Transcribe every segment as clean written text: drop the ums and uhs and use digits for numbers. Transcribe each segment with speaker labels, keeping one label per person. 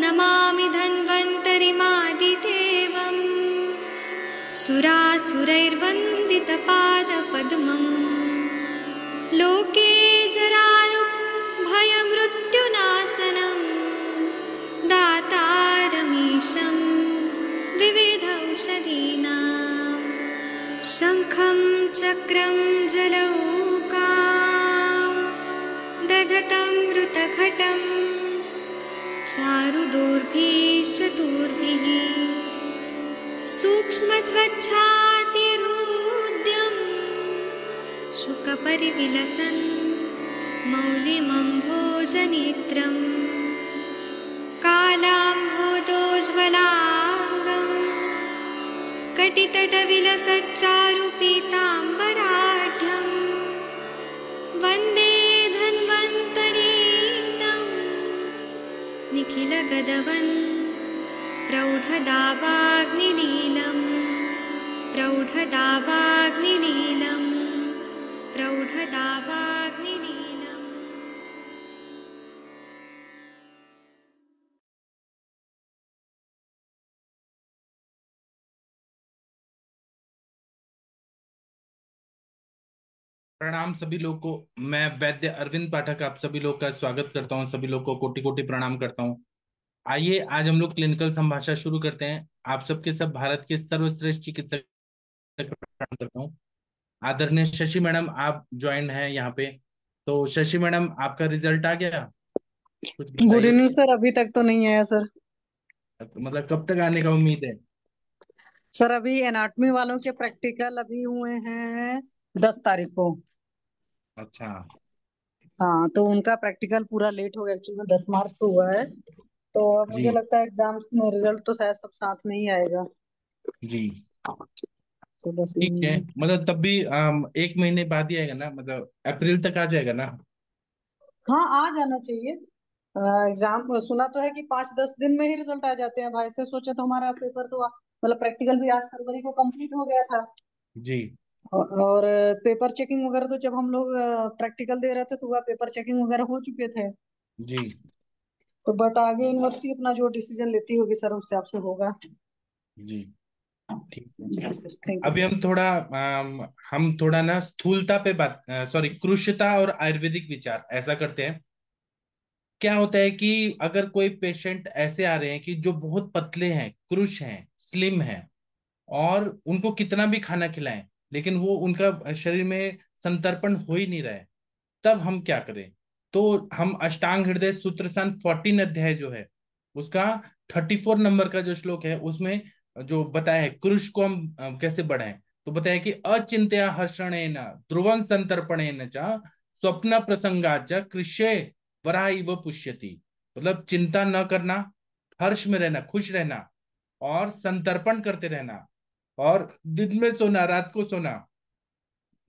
Speaker 1: नमामि धन्वन्तरिमादिदेवम् सुरासुरैर्वन्दितपादपद्मम् लोके जरारुभयमृत्युनाशनम् दातारमीशं विविधौषधीनां शङ्खं चक्रं जलौकां दधतं मृतघटं चारुदोर्भिश्चतुर्भिः सूक्ष्मस्वच्छातिहृद्यं शुकपरिविलसन् मौलिमम्भोजनेत्रम् कालाम्भोदोज्ज्वलाङ्गं कटितटविलसच्चारुपीताम्बराढ्यं वन्दे धन्वन्तरीतं निखिलगदवन् प्रौढदावाग्निलीलं प्रौढदावाग्निलीलं प्रौढदावाग्निलीलम्।
Speaker 2: प्रणाम सभी लोग को। मैं वैद्य अरविंद पाठक आप सभी लोग का स्वागत करता हूं। सभी लोग को कोटि कोटि प्रणाम करता हूं। आइए आज हम लोग क्लिनिकल संभाषा शुरू करते हैं। आप सबके सब भारत के सर्वश्रेष्ठ चिकित्सक प्रणाम करता हूं। आदरणीय शशि मैडम आप ज्वाइन है यहाँ पे। तो शशि मैडम आपका रिजल्ट आ गया, कुछ
Speaker 3: गुड
Speaker 2: बताइए।
Speaker 3: इवनिंग सर, अभी तक तो नहीं आया सर।
Speaker 2: मतलब कब तक आने का उम्मीद है?
Speaker 3: सर अभी एनाटॉमी वालों के प्रैक्टिकल अभी हुए हैं 10 तारीख को।
Speaker 2: अच्छा
Speaker 3: हाँ, तो उनका प्रैक्टिकल पूरा लेट हो गया, एक्चुअली में 10 मार्च को हुआ है। तो अब
Speaker 2: जी
Speaker 3: मुझे लगता है एग्जाम में रिजल्ट तो शायद सब साथ में ही आएगा।
Speaker 2: जी
Speaker 3: तो बस
Speaker 2: ठीक है।
Speaker 3: यही।
Speaker 2: मतलब तब भी एक महीने बाद ही आएगा ना, मतलब अप्रैल तक आ जाएगा ना?
Speaker 3: हाँ, आ जाना चाहिए। एग्जाम सुना तो है कि 5-10 दिन में ही रिजल्ट आ जाते हैं भाई। से सोचे तो हमारा पेपर तो मतलब प्रैक्टिकल भी 8 फरवरी को कंप्लीट हो गया था।
Speaker 2: जी
Speaker 3: और पेपर चेकिंग वगैरह तो जब हम लोग प्रैक्टिकल दे रहे थे तो वह पेपर चेकिंग वगैरह हो चुके थे।
Speaker 2: जी
Speaker 3: तो बट आगे यूनिवर्सिटी अपना जो डिसीजन लेती होगी सर, उससे आपसे होगा।
Speaker 2: जी ठीक है।
Speaker 3: यस सर, थैंक यू
Speaker 2: अभी
Speaker 3: सर।
Speaker 2: हम थोड़ा ना स्थूलता पे बात, सॉरी, कृशता और आयुर्वेदिक विचार ऐसा करते हैं। क्या होता है कि अगर कोई पेशेंट ऐसे आ रहे हैं कि जो बहुत पतले हैं, कृश हैं, स्लिम हैं, और उनको कितना भी खाना खिलाएं लेकिन वो उनका शरीर में संतर्पण हो ही नहीं रहा है, तब हम क्या करें? तो हम अष्टांग हृदय सूत्रसान 14 अध्याय जो है उसका 34 नंबर का जो श्लोक है उसमें जो बताया है कृष को हम कैसे बढ़ाएं। तो बताया कि अचिंत्या हर्षणेन ध्रुवं संतर्पणेन च स्वप्न प्रसंगाच कृष्य वराह इव पुष्यति। मतलब चिंता न करना, हर्ष में रहना, खुश रहना, और संतर्पण करते रहना, और दिन में सोना, रात को सोना,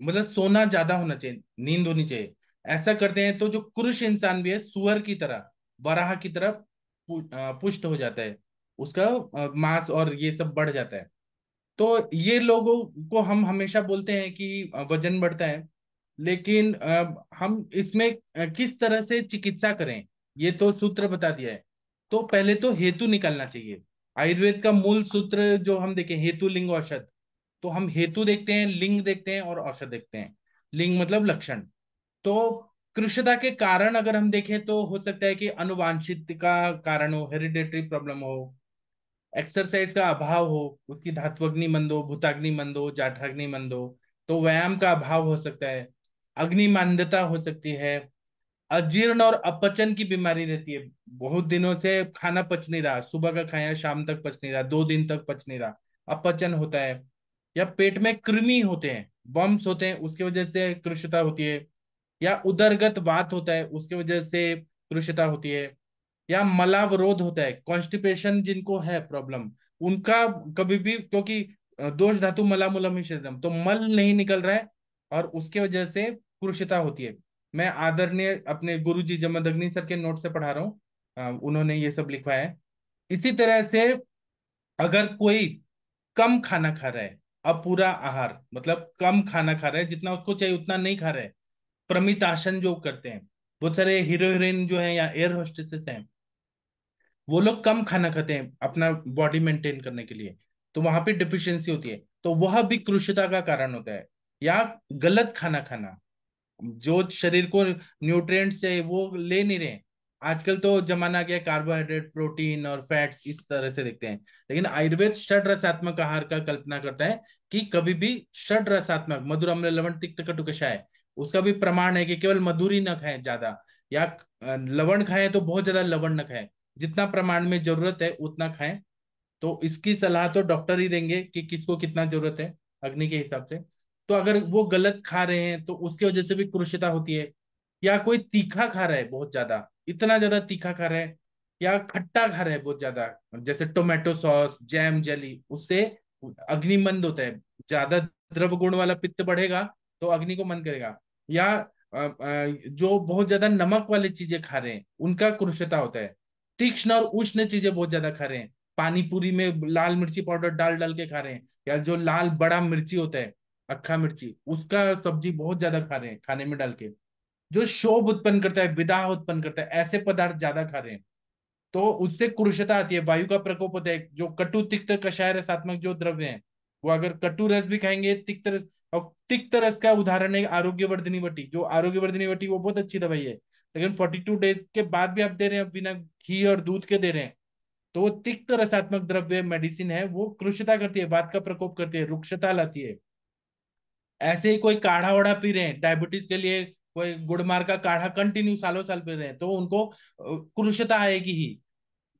Speaker 2: मतलब सोना ज्यादा होना चाहिए, नींद होनी चाहिए। ऐसा करते हैं तो जो पुरुष इंसान भी है सुअर की तरह, वराह की तरह पुष्ट हो जाता है, उसका मांस और ये सब बढ़ जाता है। तो ये लोगों को हम हमेशा बोलते हैं कि वजन बढ़ता है, लेकिन हम इसमें किस तरह से चिकित्सा करें ये तो सूत्र बता दिया है। तो पहले तो हेतु निकालना चाहिए। आयुर्वेद का मूल सूत्र जो हम देखें, हेतु लिंग औषध। तो हम हेतु देखते हैं, लिंग देखते हैं, और औषध देखते हैं। लिंग मतलब लक्षण। तो कृशता के कारण अगर हम देखें तो हो सकता है कि अनुवांशित का कारण हो, हेरिडेटरी प्रॉब्लम हो, एक्सरसाइज का अभाव हो, उसकी धात्वग्नि मंद हो, भूताग्नि मंद हो, जाठाग्नि मंद हो, तो व्यायाम का अभाव हो सकता है, अग्नि मांद्यता हो सकती है, अजीर्ण और अपचन की बीमारी रहती है, बहुत दिनों से खाना पच नहीं रहा, सुबह का खाया शाम तक पच नहीं रहा, 2 दिन तक पच नहीं रहा, अपचन होता है, या पेट में कृमि होते हैं, वर्म्स होते हैं, उसकी वजह से कृशता होती है, या उदरगत वात होता है उसकी वजह से कृशता होती है, या मलावरोध होता है, कॉन्स्टिपेशन जिनको है प्रॉब्लम उनका, कभी भी, क्योंकि दोष धातु मलामुलम ही शरीरम, तो मल नहीं निकल रहा है और उसके वजह से कृशता होती है। मैं आदरणीय अपने गुरुजी जमदग्नि सर के नोट से पढ़ा रहा हूँ, उन्होंने ये सब लिखा है। इसी तरह से अगर कोई कम खाना खा रहा है, अपूरा आहार मतलब कम खाना खा रहा है, जितना उसको चाहिए उतना नहीं खा रहा है, प्रमित आसन जो करते हैं, बहुत सारे हीरो हीरोइन जो है या एयर होस्टेसेस हैं, वो लोग कम खाना खाते हैं अपना बॉडी मेंटेन करने के लिए, तो वहां पे डिफिशियंसी होती है, तो वह भी कृशता का कारण होता है। या गलत खाना खाना, जो शरीर को न्यूट्रिएंट्स चाहिए वो ले नहीं रहे। आजकल तो जमाना आ गया कार्बोहाइड्रेट, प्रोटीन और फैट्स इस तरह से देखते हैं, लेकिन आयुर्वेद षड रसात्मक आहार का कल्पना करता है कि कभी भी षड रसात्मक, मधुर अम्ल लवण तिक्त कटु कषाय, उसका भी प्रमाण है कि केवल मधुर ही न खाएं ज्यादा, या लवण खाएं तो बहुत ज्यादा लवण न खाएं, जितना प्रमाण में जरूरत है उतना खाएं। तो इसकी सलाह तो डॉक्टर ही देंगे कि किसको कितना जरूरत है अग्नि के हिसाब से। तो अगर वो गलत खा रहे हैं तो उसकी वजह से भी क्रूरता होती है। या कोई तीखा खा रहा है बहुत ज्यादा, इतना ज्यादा तीखा खा रहा है, या खट्टा खा रहा है बहुत ज्यादा, जैसे टोमेटो सॉस, जैम, जेली, उससे अग्नि मंद होता है। ज्यादा द्रव गुण वाला पित्त बढ़ेगा तो अग्नि को मंद करेगा। या जो बहुत ज्यादा नमक वाली चीजें खा रहे हैं उनका क्रूरता होता है। तीक्ष्ण और उष्ण चीजें बहुत ज्यादा खा रहे हैं, पानी पूरी में लाल मिर्ची पाउडर डाल डाल के खा रहे हैं, या जो लाल बड़ा मिर्ची होता है, अक्खा मिर्ची, उसका सब्जी बहुत ज्यादा खा रहे हैं खाने में डाल के, जो शोभ उत्पन्न करता है, विदाह उत्पन्न करता है, ऐसे पदार्थ ज्यादा खा रहे हैं, तो उससे कुरुषता आती है, वायु का प्रकोप होता है। जो कटु तिक्त कषाय रसात्मक जो द्रव्य हैं, वो अगर कटु रस भी खाएंगे, तिक्त रस, और तिक्त रस का उदाहरण है आरोग्यवर्धिनी वटी। जो आरोग्यवर्धिनी वटी वो बहुत अच्छी दवाई है, लेकिन 42 डेज के बाद भी आप दे रहे हैं बिना घी और दूध के दे रहे हैं, तो वो तिक्त रसात्मक द्रव्य मेडिसिन है, वो कृशता करती है, वात का प्रकोप करती है, रुक्षता लाती है। ऐसे ही कोई काढ़ा वाढ़ा पी रहे हैं डायबिटीज के लिए, कोई गुड़मार का काढ़ा कंटिन्यू सालों साल पी रहे हैं, तो उनको कृशता आएगी ही।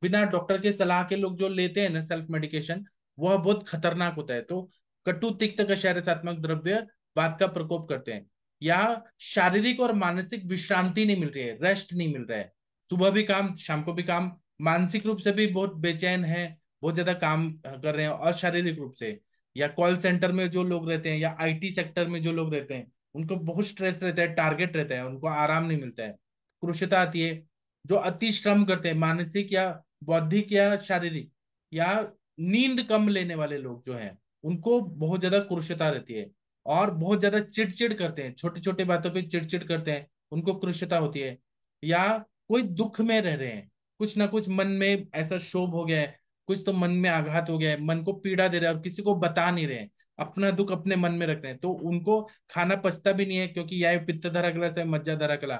Speaker 2: बिना डॉक्टर के सलाह के लोग जो लेते हैं ना सेल्फ मेडिकेशन, वह बहुत खतरनाक होता है। तो कटु तिक्त कषाय रसात्मक द्रव्य वात का प्रकोप करते हैं। या शारीरिक और मानसिक विश्रांति नहीं मिल रही है, रेस्ट नहीं मिल रहा है, सुबह भी काम शाम को भी काम, मानसिक रूप से भी बहुत बेचैन है, बहुत ज्यादा काम कर रहे हैं, और शारीरिक रूप से, या कॉल सेंटर में जो लोग रहते हैं या आईटी सेक्टर में जो लोग रहते हैं, उनको बहुत स्ट्रेस रहता है, टारगेट रहता है, उनको आराम नहीं मिलता है, कृशता आती है। जो अति श्रम करते हैं, मानसिक या बौद्धिक या शारीरिक, या नींद कम लेने वाले लोग जो हैं, उनको बहुत ज्यादा कृशता रहती है, और बहुत ज्यादा चिड़चिड़ करते हैं, छोटी छोटी बातों पे चिड़चिड़ करते हैं, उनको कृशता होती है। या कोई दुख में रह रहे हैं, कुछ ना कुछ मन में ऐसा क्षोभ हो गया है, कुछ तो मन में आघात हो गया है, मन को पीड़ा दे रहा है और किसी को बता नहीं रहे हैं, अपना दुख अपने मन में रख रहे हैं, तो उनको खाना पचता भी नहीं है, क्योंकि यह पित्त धरा कला से मज्जा धरा कला,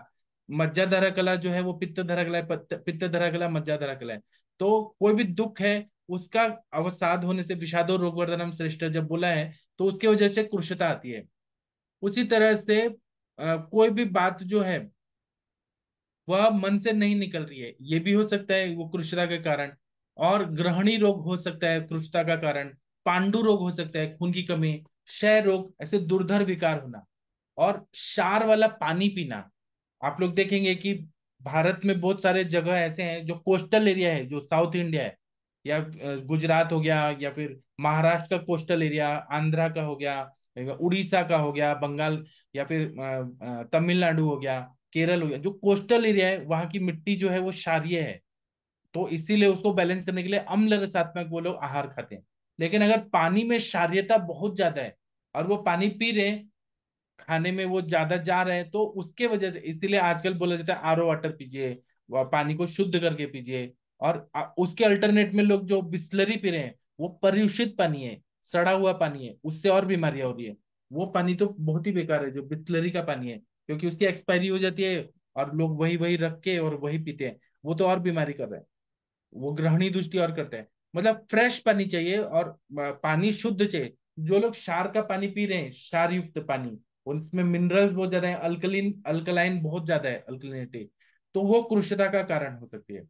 Speaker 2: मज्जा धरा कला जो है वो पित्त धरा कला है, पित्त धरा कला मज्जा धरा कला है। तो कोई भी दुख है, उसका अवसाद होने से विषादो रोगवर्धनम श्रेष्ठ जब बोला है, तो उसके वजह से कृशता आती है। उसी तरह से कोई भी बात जो है वह मन से नहीं निकल रही है, ये भी हो सकता है वो कृष्णता के कारण। और ग्रहणी रोग हो सकता है कृष्णता का कारण, पांडु रोग हो सकता है, खून की कमी, क्षय रोग, ऐसे दुर्धर विकार होना, और क्षार वाला पानी पीना। आप लोग देखेंगे कि भारत में बहुत सारे जगह ऐसे हैं जो कोस्टल एरिया है, जो साउथ इंडिया है, या गुजरात हो गया, या फिर महाराष्ट्र का कोस्टल एरिया, आंध्रा का हो गया, उड़ीसा का हो गया, बंगाल, या फिर तमिलनाडु हो गया, केरल हो गया, जो कोस्टल एरिया है वहां की मिट्टी जो है वो क्षारीय है, तो इसीलिए उसको बैलेंस करने के लिए अम्ल रसात्मक वो लोग आहार खाते हैं। लेकिन अगर पानी में क्षारीयता बहुत ज्यादा है और वो पानी पी रहे हैं, खाने में वो ज्यादा जा रहे हैं, तो उसके वजह से इसीलिए आजकल बोला जाता है आरओ वाटर पीजिए, पानी को शुद्ध करके पीजिए। और उसके अल्टरनेट में लोग जो बिस्लरी पी रहे हैं, वो प्रदूषित पानी है, सड़ा हुआ पानी है, उससे और बीमारियां हो रही है। वो पानी तो बहुत ही बेकार है जो बिस्लरी का पानी है, क्योंकि उसकी एक्सपायरी हो जाती है और लोग वही वही रख के और वही पीते हैं, वो तो और बीमारी कर रहे हैं, वो ग्रहणी दृष्टि और करते हैं। मतलब फ्रेश पानी चाहिए, और पानी शुद्ध चाहिए। जो लोग क्षार का पानी पी रहे हैं, क्षार युक्त पानी, उसमें मिनरल्स बहुत ज्यादा है, अल्कलीन अल्कलाइन बहुत ज्यादा है, अल्कलिनिटी, तो वो कृशता का कारण हो सकती है।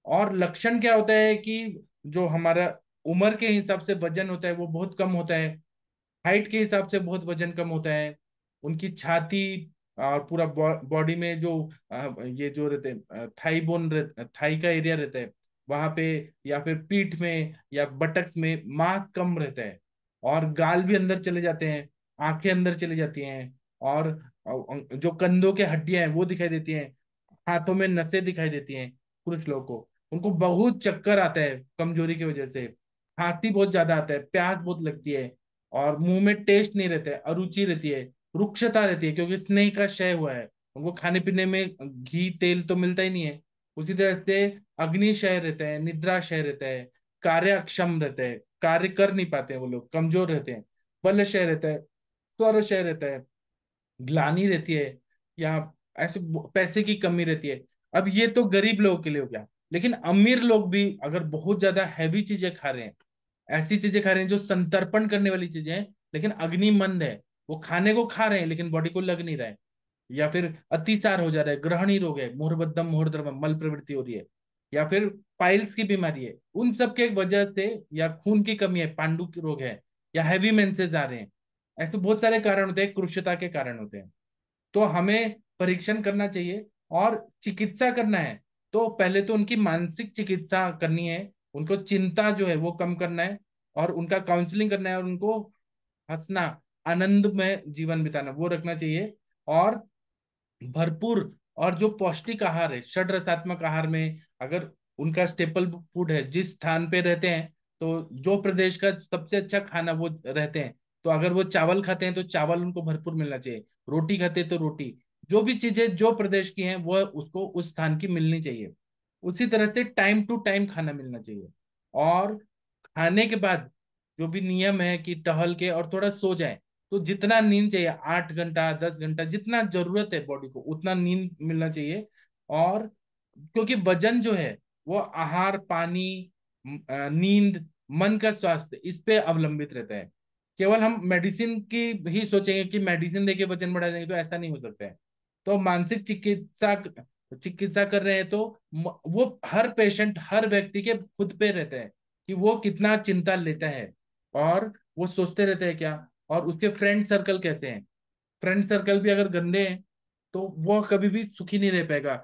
Speaker 2: और लक्षण क्या होता है कि जो हमारा उम्र के हिसाब से वजन होता है वो बहुत कम होता है, हाइट के हिसाब से बहुत वजन कम होता है, उनकी छाती और पूरा बॉडी में जो ये जो रहते हैं थाई बोन, थाई का एरिया रहता है वहां पे, या फिर पीठ में या बटक्स में मांस कम रहता है, और गाल भी अंदर चले जाते हैं, आंखें अंदर चली जाती हैं, और जो कंधों के हड्डियां हैं वो दिखाई देती हैं, हाथों में नसें दिखाई देती हैं कुछ लोगों को, उनको बहुत चक्कर आता है कमजोरी की वजह से, खांसी बहुत ज्यादा आता है, प्यास बहुत लगती है, और मुंह में टेस्ट नहीं रहता है, अरुचि रहती है, रुक्षता रहती है, क्योंकि स्नेह का क्षय हुआ है, उनको खाने पीने में घी तेल तो मिलता ही नहीं है, उसी तरह से अग्निशय रहता है, निद्राशय रहता है, कार्य अक्षम रहता है, कार्य कर नहीं पाते हैं वो लोग, कमजोर रहते हैं। बलशय रहता है, स्वरशय रहता है, ग्लानि रहती है, या ऐसे पैसे की कमी रहती है। अब ये तो गरीब लोगों के लिए हो गया, लेकिन अमीर लोग भी अगर बहुत ज्यादा हैवी चीजें खा रहे हैं, ऐसी चीजें खा रहे हैं जो संतर्पण करने वाली चीजें हैं, लेकिन अग्निमंद है, वो खाने को खा रहे हैं लेकिन बॉडी को लग नहीं रहा है, या फिर अतिसार हो जा रहा है, ग्रहणी रोग है, मुहरबद्धम मुहरद्रवम मल प्रवृत्ति हो रही है, या फिर पाइल्स की बीमारी है, उन सब के वजह से, या खून की कमी है, पांडु की रोग है, या हैवी मेंसेस आ रहे हैं, ऐसे बहुत सारे कारण होते हैं, कृष्णता के कारण होते हैं। तो हमें परीक्षण करना चाहिए और चिकित्सा करना है। तो पहले तो उनकी मानसिक चिकित्सा करनी है, उनको चिंता जो है वो कम करना है, और उनका काउंसलिंग करना है, और उनको हंसना, आनंद में जीवन बिताना वो रखना चाहिए। और भरपूर और जो पौष्टिक आहार है, षड रसात्मक आहार में अगर उनका स्टेपल फूड है, जिस स्थान पे रहते हैं, तो जो प्रदेश का सबसे अच्छा खाना वो रहते हैं, तो अगर वो चावल खाते हैं तो चावल उनको भरपूर मिलना चाहिए, रोटी खाते हैं तो रोटी, जो भी चीजें जो प्रदेश की हैं वो उसको उस स्थान की मिलनी चाहिए। उसी तरह से टाइम टू टाइम खाना मिलना चाहिए। और खाने के बाद जो भी नियम है कि टहल के और थोड़ा सो जाए, तो जितना नींद चाहिए, 8 घंटा 10 घंटा जितना जरूरत है बॉडी को उतना नींद मिलना चाहिए। और क्योंकि वजन जो है वो आहार, पानी, नींद, मन का स्वास्थ्य इस पे अवलंबित रहता है। केवल हम मेडिसिन की ही सोचेंगे कि मेडिसिन देके वजन बढ़ा देंगे, तो ऐसा नहीं हो सकता है। तो मानसिक चिकित्सा चिकित्सा कर रहे हैं तो वो हर पेशेंट, हर व्यक्ति के खुद पे रहता है कि वो कितना चिंता लेता है, और वो सोचते रहते हैं क्या, और उसके फ्रेंड सर्कल कैसे हैं। फ्रेंड सर्कल भी अगर गंदे हैं तो वो कभी भी सुखी नहीं रह पाएगा।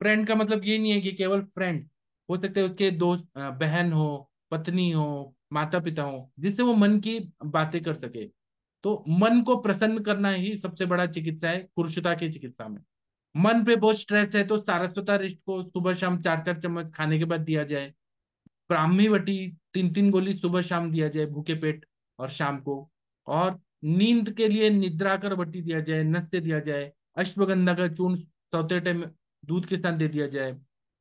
Speaker 2: फ्रेंड का मतलब ये नहीं है कि केवल फ्रेंड, हो सकते हैं उसके दोस्त, बहन हो, पत्नी हो, माता पिता हो, जिससे वो मन की बातें कर सके। तो मन को प्रसन्न करना ही सबसे बड़ा चिकित्सा है कुरुक्षता की चिकित्सा में। मन पे बहुत स्ट्रेस है तो सारस्वता रिष्ट को सुबह शाम 4-4 चम्मच खाने के बाद दिया जाए। ब्राह्मी वटी 3-3 गोली सुबह शाम दिया जाए भूखे पेट, और शाम को। और नींद के लिए निद्राकर वटी दिया जाए, नस्य दिया जाए। अश्वगंधा का चूर्ण सोते टाइम दूध के साथ दे दिया जाए।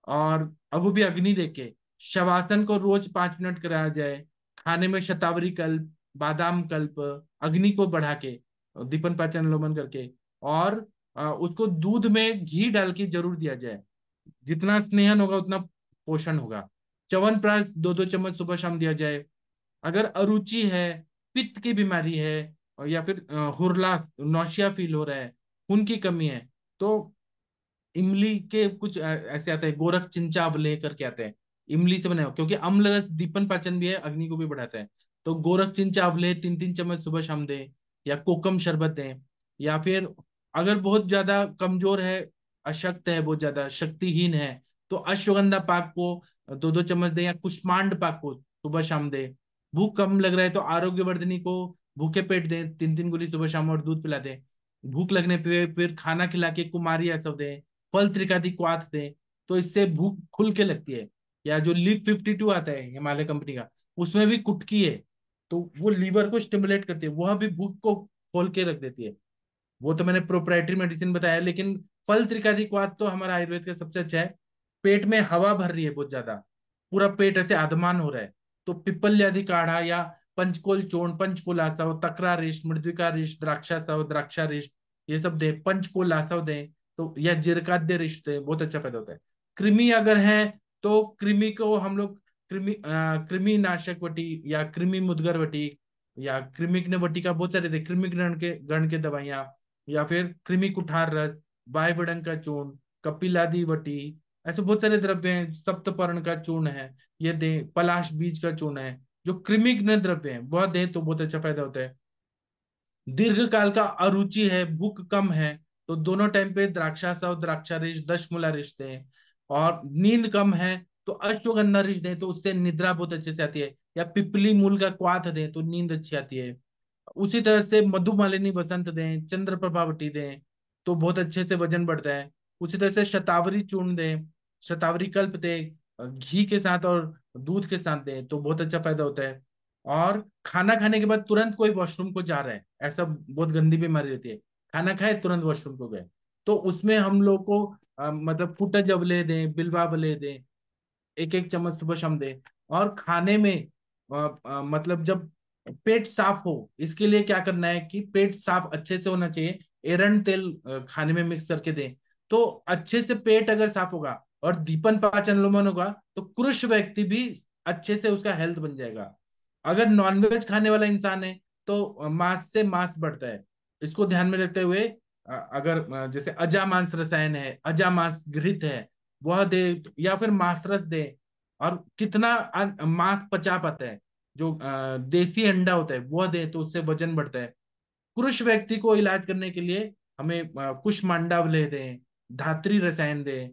Speaker 2: और अब भी अग्नि देके शवासन को रोज 5 मिनट कराया जाए। खाने में शतावरी कल्प, बादाम कल्प, अग्नि को बढ़ा के, दीपन पाचन लोमन करके, और उसको दूध में घी डाल के जरूर दिया जाए। जितना स्नेहन होगा उतना पोषण होगा। च्यवनप्राश 2-2 चम्मच सुबह शाम दिया जाए। अगर अरुचि है, पित्त की बीमारी है, और या फिर हुरला, नौशिया फील हो रहा है, खून की कमी है, तो इमली के कुछ ऐसे आते हैं, गोरख चिंचा अवलेह करके आते हैं, इमली से बने हो, क्योंकि अम्ल रस दीपन पाचन भी है, अग्नि को भी बढ़ाता है। तो गोरख चिंचा अवलेह 3-3 चम्मच सुबह शाम दें, या कोकम शरबत दें। या फिर अगर बहुत ज्यादा कमजोर है, अशक्त है, बहुत ज्यादा शक्तिहीन है, तो अश्वगंधा पाक को 2-2 चम्मच दें, या कुष्मांड पाक को सुबह शाम दें। भूख कम लग रहा है तो आरोग्यवर्धिनी को भूखे पेट दें, 3-3 गोली सुबह शाम, और दूध पिला दें। भूख लगने पे फिर खाना खिला के कुमारी ऐसा दें, फल त्रिकादि क्वाथ दें, तो इससे भूख खुल के लगती है। या जो लिव 52 आता है हिमालय कंपनी का, उसमें भी कुटकी है, तो वो लीवर को स्टिमुलेट करती है, वह भी भूख को खोल के रख देती है। वो तो मैंने प्रोप्राइटरी मेडिसिन बताया, लेकिन फल त्रिकादि क्वाथ तो हमारा आयुर्वेद का सबसे अच्छा है। पेट में हवा भर रही है बहुत ज्यादा, पूरा पेट ऐसे आधमान हो रहा है, तो पिप्पल्यादि काढ़ा, या पंचकोल चूर्ण, पंचकोल आसव, तकरा रिष्ट, मृद्विका रिष्ट, द्राक्षासव, द्राक्षा रिष्ट, ये सब दे। पंचकोल आसव दे, तो या जीरकाद्य रिष्ट दे, बहुत अच्छा फायदा होता है। कृमि अगर है तो कृमि को हम लोग कृमि नाशक वटी, या कृमि मुदगर वटी, या कृमिक वटी का बहुत सारे थे, कृमिक गण के दवाइयाँ, या फिर कृमि कुठार रस, बाह्य विडंक का चूर्ण, कपिलादी वटी, ऐसे बहुत सारे द्रव्य हैं। सप्तपर्ण का चूर्ण है, ये दे। पलाश बीज का चूर्ण है, जो कृमिघ्न द्रव्य है वह दे तो बहुत अच्छा फायदा होता है। दीर्घ काल का अरुचि है, भूख कम है, तो दोनों टाइम पे द्राक्षासव, द्राक्षारिष, दशमूला रिष दें। और नींद कम है तो अश्वगंधा रिष दें, तो उससे निद्रा बहुत अच्छे से आती है। या पिपली मूल का क्वाथ दें तो नींद अच्छी आती है। उसी तरह से मधुमालिनी वसंत दें, चंद्र प्रभावटी दें, तो बहुत अच्छे से वजन बढ़ता है। उसी तरह से शतावरी चूर्ण दें, शतावरी कल्प दें, घी के साथ और दूध के साथ दें, तो बहुत अच्छा फायदा होता है। और खाना खाने के बाद तुरंत कोई वॉशरूम को जा रहा है, ऐसा बहुत गंदी बीमारी रहती है, खाना खाए तुरंत वॉशरूम को गए, तो उसमें हम लोग को मतलब पुट्टा जबले दें, बिल्वा बले दें, एक एक चम्मच सुबह शाम दे। और खाने में मतलब जब पेट साफ हो, इसके लिए क्या करना है कि पेट साफ अच्छे से होना चाहिए। एरंड तेल खाने में मिक्स करके दें, तो अच्छे से पेट अगर साफ होगा और दीपन पाचन अनुलोमन होगा, तो कृष व्यक्ति भी अच्छे से उसका हेल्थ बन जाएगा। अगर नॉनवेज खाने वाला इंसान है तो मांस से मांस बढ़ता है। इसको ध्यान में रखते हुए अगर जैसे अजामांस रसायन है, अजामांस घृत है, वह दे, या फिर मांसरस दे। और कितना मांस पचा पाता है, जो देसी अंडा होता है वह दे, तो उससे वजन बढ़ता है। पुरुष व्यक्ति को इलाज करने के लिए हमें कुष्मांडावले दें, धात्री रसायन दें,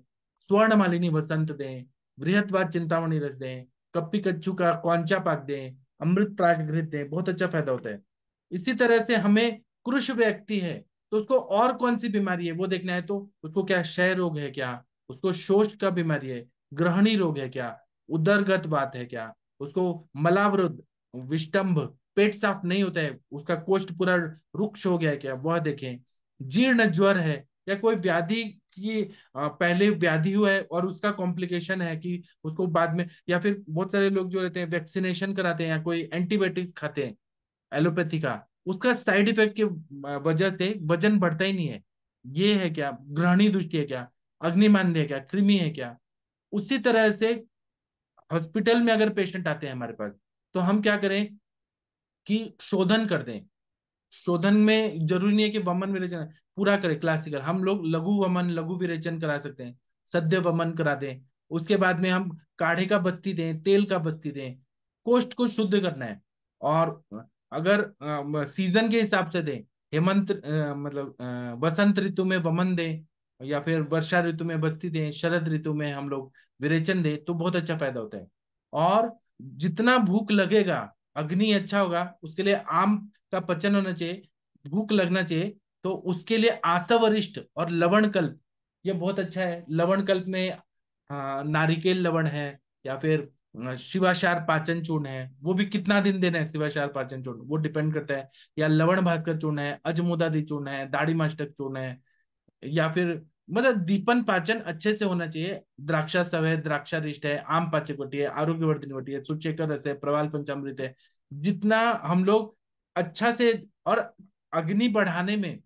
Speaker 2: स्वर्ण मालिनी वसंत दें, बृहत्वाद चिंतामणि रस दें, कप्पी कच्चू का कौंचा पाक दें, अमृत प्राशघृत दें, बहुत अच्छा फायदा होता है। इसी तरह से हमें कृष व्यक्ति है तो उसको और कौन सी बीमारी है वो देखना है, तो उसको क्या क्षय रोग है क्या, उसको शोष का बीमारी है, ग्रहणी रोग है क्या, उदरगत वात है क्या, उसको मलावरुद्ध, विष्टंभ, पेट साफ नहीं होता है, उसका कोष्ठ पूरा रुक्ष हो गया है क्या, वह देखें। जीर्ण ज्वर है या कोई व्याधि की पहले व्याधि हुआ है और उसका कॉम्प्लिकेशन है कि उसको बाद में, या फिर बहुत सारे लोग जो रहते हैं वैक्सीनेशन कराते हैं या कोई एंटीबायोटिक खाते हैं एलोपैथी का, उसका साइड इफेक्ट के वजह से वजन बढ़ता ही नहीं है। ये है क्या, ग्रहणी दृष्टि है क्या, अग्निमांद्य है क्या, कृमि है क्या। उसी तरह से हॉस्पिटल में अगर पेशेंट आते हैं हमारे पास, तो हम क्या करें कि शोधन कर दें। शोधन में जरूरी नहीं है कि वमन विरेचन पूरा करें, क्लासिकल हम लोग लघु वमन लघु विरेचन करा सकते हैं, सद्य वमन करा दें। उसके बाद में हम काढ़े का बस्ती दें, तेल का बस्ती दें। कोष्ठ को शुद्ध करना है। और अगर सीजन के हिसाब से दें, हेमंत मतलब वसंत ऋतु में वमन दें, या फिर वर्षा ऋतु में बस्ती दें, शरद ऋतु में हम लोग विरेचन दें, तो बहुत अच्छा फायदा होता है। और जितना भूख लगेगा, अग्नि अच्छा होगा, उसके लिए आम का पचन होना चाहिए, भूख लगना चाहिए। तो उसके लिए आसवरिष्ठ और लवण कल्प, ये बहुत अच्छा है। लवण कल्प में नारिकेल लवण है, या फिर शिवाचार पाचन चूर्ण है, वो भी कितना दिन देना है शिवाचार पाचन चूर्ण वो डिपेंड करता है। या लवण भास्कर चूर्ण है, अजमुदादि चूर्ण है, दाढ़ी मास्टक चूर्ण है, या फिर मतलब दीपन पाचन अच्छे से होना चाहिए। द्राक्षा सव है, द्राक्षारिष्ट है, आम पाचक है, आरोग्यवर्धिनी वटी है, सुचेकर रस है, प्रवाल पंचामृत है। जितना हम लोग अच्छा से, और अग्नि बढ़ाने में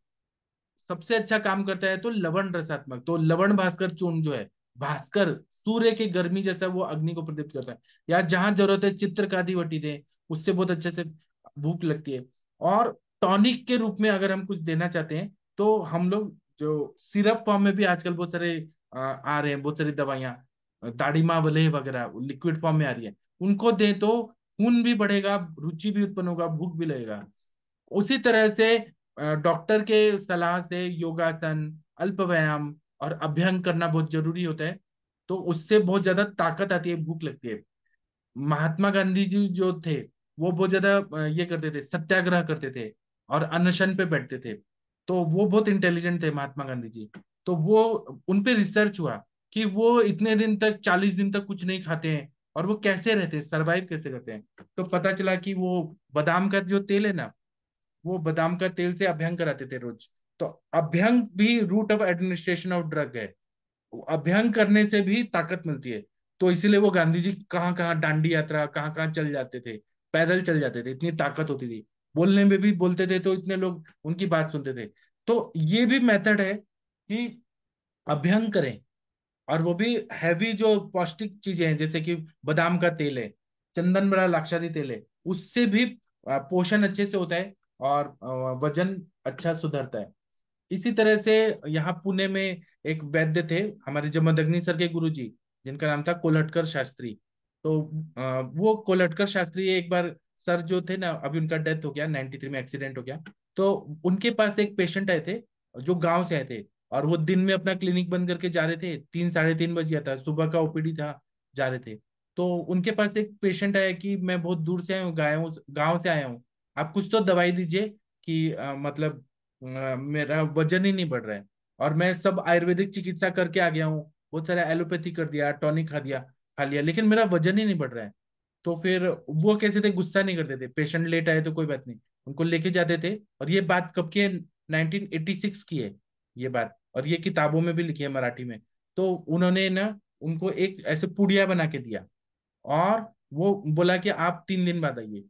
Speaker 2: सबसे अच्छा काम करता है तो लवण रसात्मक, तो लवण भास्कर चूर्ण जो है, भास्कर सूर्य की गर्मी जैसा वो अग्नि को प्रदीप्त करता है। या जहां जरूरत है चित्रकादि वटी दे, उससे बहुत अच्छे से भूख लगती है। और टॉनिक के रूप में अगर हम कुछ देना चाहते हैं, तो हम लोग जो सिरप फॉर्म में भी आजकल बहुत सारे आ रहे हैं, बहुत सारी दवाइयां, दाड़ीमा वलय वगैरह लिक्विड फॉर्म में आ रही है, उनको दें तो खून भी बढ़ेगा, रुचि भी उत्पन्न होगा, भूख भी लगेगा। उसी तरह से डॉक्टर के सलाह से योगासन, अल्प व्यायाम और अभ्यंग करना बहुत जरूरी होता है। तो उससे बहुत ज्यादा ताकत आती है, भूख लगती है। महात्मा गांधी जी जो थे, वो बहुत ज्यादा ये करते थे, सत्याग्रह करते थे और अनशन पे बैठते थे। तो वो बहुत इंटेलिजेंट थे महात्मा गांधी जी। तो वो उन पे रिसर्च हुआ कि वो इतने दिन तक 40 दिन तक कुछ नहीं खाते हैं, और वो कैसे रहते हैं, सरवाइव कैसे करते हैं। तो पता चला कि वो बादाम का जो तेल है ना, वो बादाम का तेल से अभ्यंग कराते थे रोज। तो अभ्यंग भी route of administration of drug है। अभ्यंग करने से भी ताकत मिलती है। तो इसीलिए वो गांधी जी कहाँ कहाँ दांडी यात्रा कहाँ कहाँ चल जाते थे, पैदल चल जाते थे, इतनी ताकत होती थी। बोलने में भी बोलते थे तो इतने लोग उनकी बात सुनते थे। तो ये भी मेथड है कि अभ्यंग करें। और वो भी हैवी जो पौष्टिक चीजें हैं, जैसे कि बादाम का तेल है, चंदन बड़ा लाक्षादी तेल है, उससे भी पोषण अच्छे से होता है और वजन अच्छा सुधरता है। इसी तरह से यहाँ पुणे में एक वैद्य थे, हमारे जमदग्नि सर के गुरु जी, जिनका नाम था कोल्हटकर शास्त्री। तो वो कोल्हटकर शास्त्री एक बार, सर जो थे ना, अभी उनका डेथ हो गया, 93 में एक्सीडेंट हो गया। तो उनके पास एक पेशेंट आए थे जो गांव से आए थे, और वो दिन में अपना क्लिनिक बंद करके जा रहे थे, 3 साढ़े 3 बज गया था, सुबह का ओपीडी था, जा रहे थे। तो उनके पास एक पेशेंट आया कि मैं बहुत दूर से आया हूँ, गाँव से आया हूँ, आप कुछ तो दवाई दीजिए कि मतलब मेरा वजन ही नहीं बढ़ रहा है। और मैं सब आयुर्वेदिक चिकित्सा करके आ गया हूँ, बहुत सारा एलोपैथी कर दिया, टॉनिक खा लिया, लेकिन मेरा वजन ही नहीं बढ़ रहा है। तो फिर वो कैसे थे, गुस्सा नहीं करते थे, पेशेंट लेट आए तो कोई बात नहीं, उनको लेके जाते थे। और ये बात कब की है, 1986 की है। ये बात, और ये किताबों में भी लिखी है मराठी में। तो उन्होंने ना उनको एक ऐसे पुड़िया बना के दिया, और वो बोला कि आप 3 दिन बाद आइए,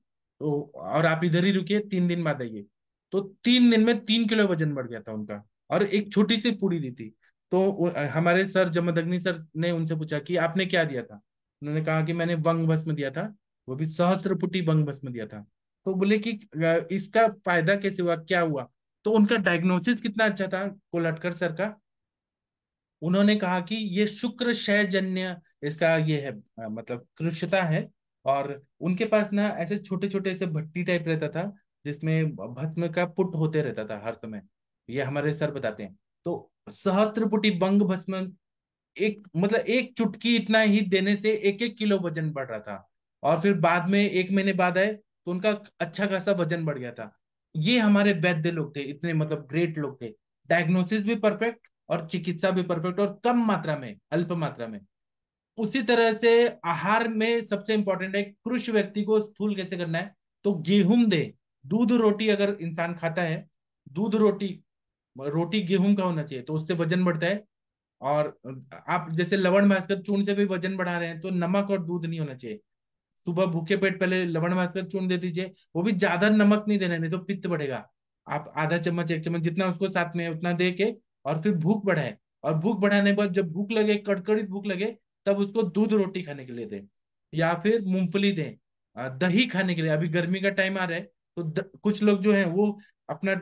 Speaker 2: तो और आप इधर ही रुकिए, 3 दिन बाद आइए। तो 3 दिन में 3 किलो वजन बढ़ गया था उनका, और एक छोटी सी पूड़ी दी थी। तो हमारे सर जमदग्नि सर ने उनसे पूछा कि आपने क्या दिया था। उन्होंने कहा कि मैंने वंग भस्म दिया था, वो भी सहस्त्रपुटी वंग भस्म दिया था। तो बोले कि इसका फायदा कैसे हुआ, क्या हुआ। तो उनका डायग्नोसिस कितना अच्छा था कोलटकर सर का। उन्होंने कहा कि ये शुक्र क्षय जन्य इसका ये है, मतलब कृशता है। और उनके पास ना ऐसे छोटे छोटे ऐसे भट्टी टाइप रहता था, जिसमें भस्म का पुट होते रहता था हर समय। ये हमारे सर बताते हैं। तो सहस्त्रपुटी वंग भस्म, एक मतलब एक चुटकी इतना ही देने से 1-1 किलो वजन बढ़ रहा था। और फिर बाद में 1 महीने बाद आए तो उनका अच्छा खासा वजन बढ़ गया था। ये हमारे वैद्य लोग थे, इतने मतलब ग्रेट लोग थे। डायग्नोसिस भी परफेक्ट, और चिकित्सा भी परफेक्ट, और कम मात्रा में, अल्प मात्रा में। उसी तरह से आहार में सबसे इंपॉर्टेंट है कृष व्यक्ति को स्थूल कैसे करना है। तो गेहूं दे, दूध रोटी अगर इंसान खाता है, दूध रोटी, रोटी गेहूं का होना चाहिए, तो उससे वजन बढ़ता है। और आप जैसे लवण भास्कर चूर्ण से भी वजन बढ़ा रहे हैं, तो नमक और दूध नहीं होना चाहिए। सुबह भूखे पेट पहले लवण भास्कर चूर्ण दे दीजिए, वो भी ज्यादा नमक नहीं देना, नहीं तो पित्त बढ़ेगा। आप आधा चम्मच 1 चम्मच जितना उसको साथ में उतना दे के, और फिर भूख बढ़ाए। और भूख बढ़ाने के बाद जब भूख लगे, कड़कड़ी भूख लगे, तब उसको दूध रोटी खाने के लिए दें, या फिर मूंगफली दें। दही खाने के लिए, अभी गर्मी का टाइम आ रहा है, तो कुछ लोग जो है वो अपना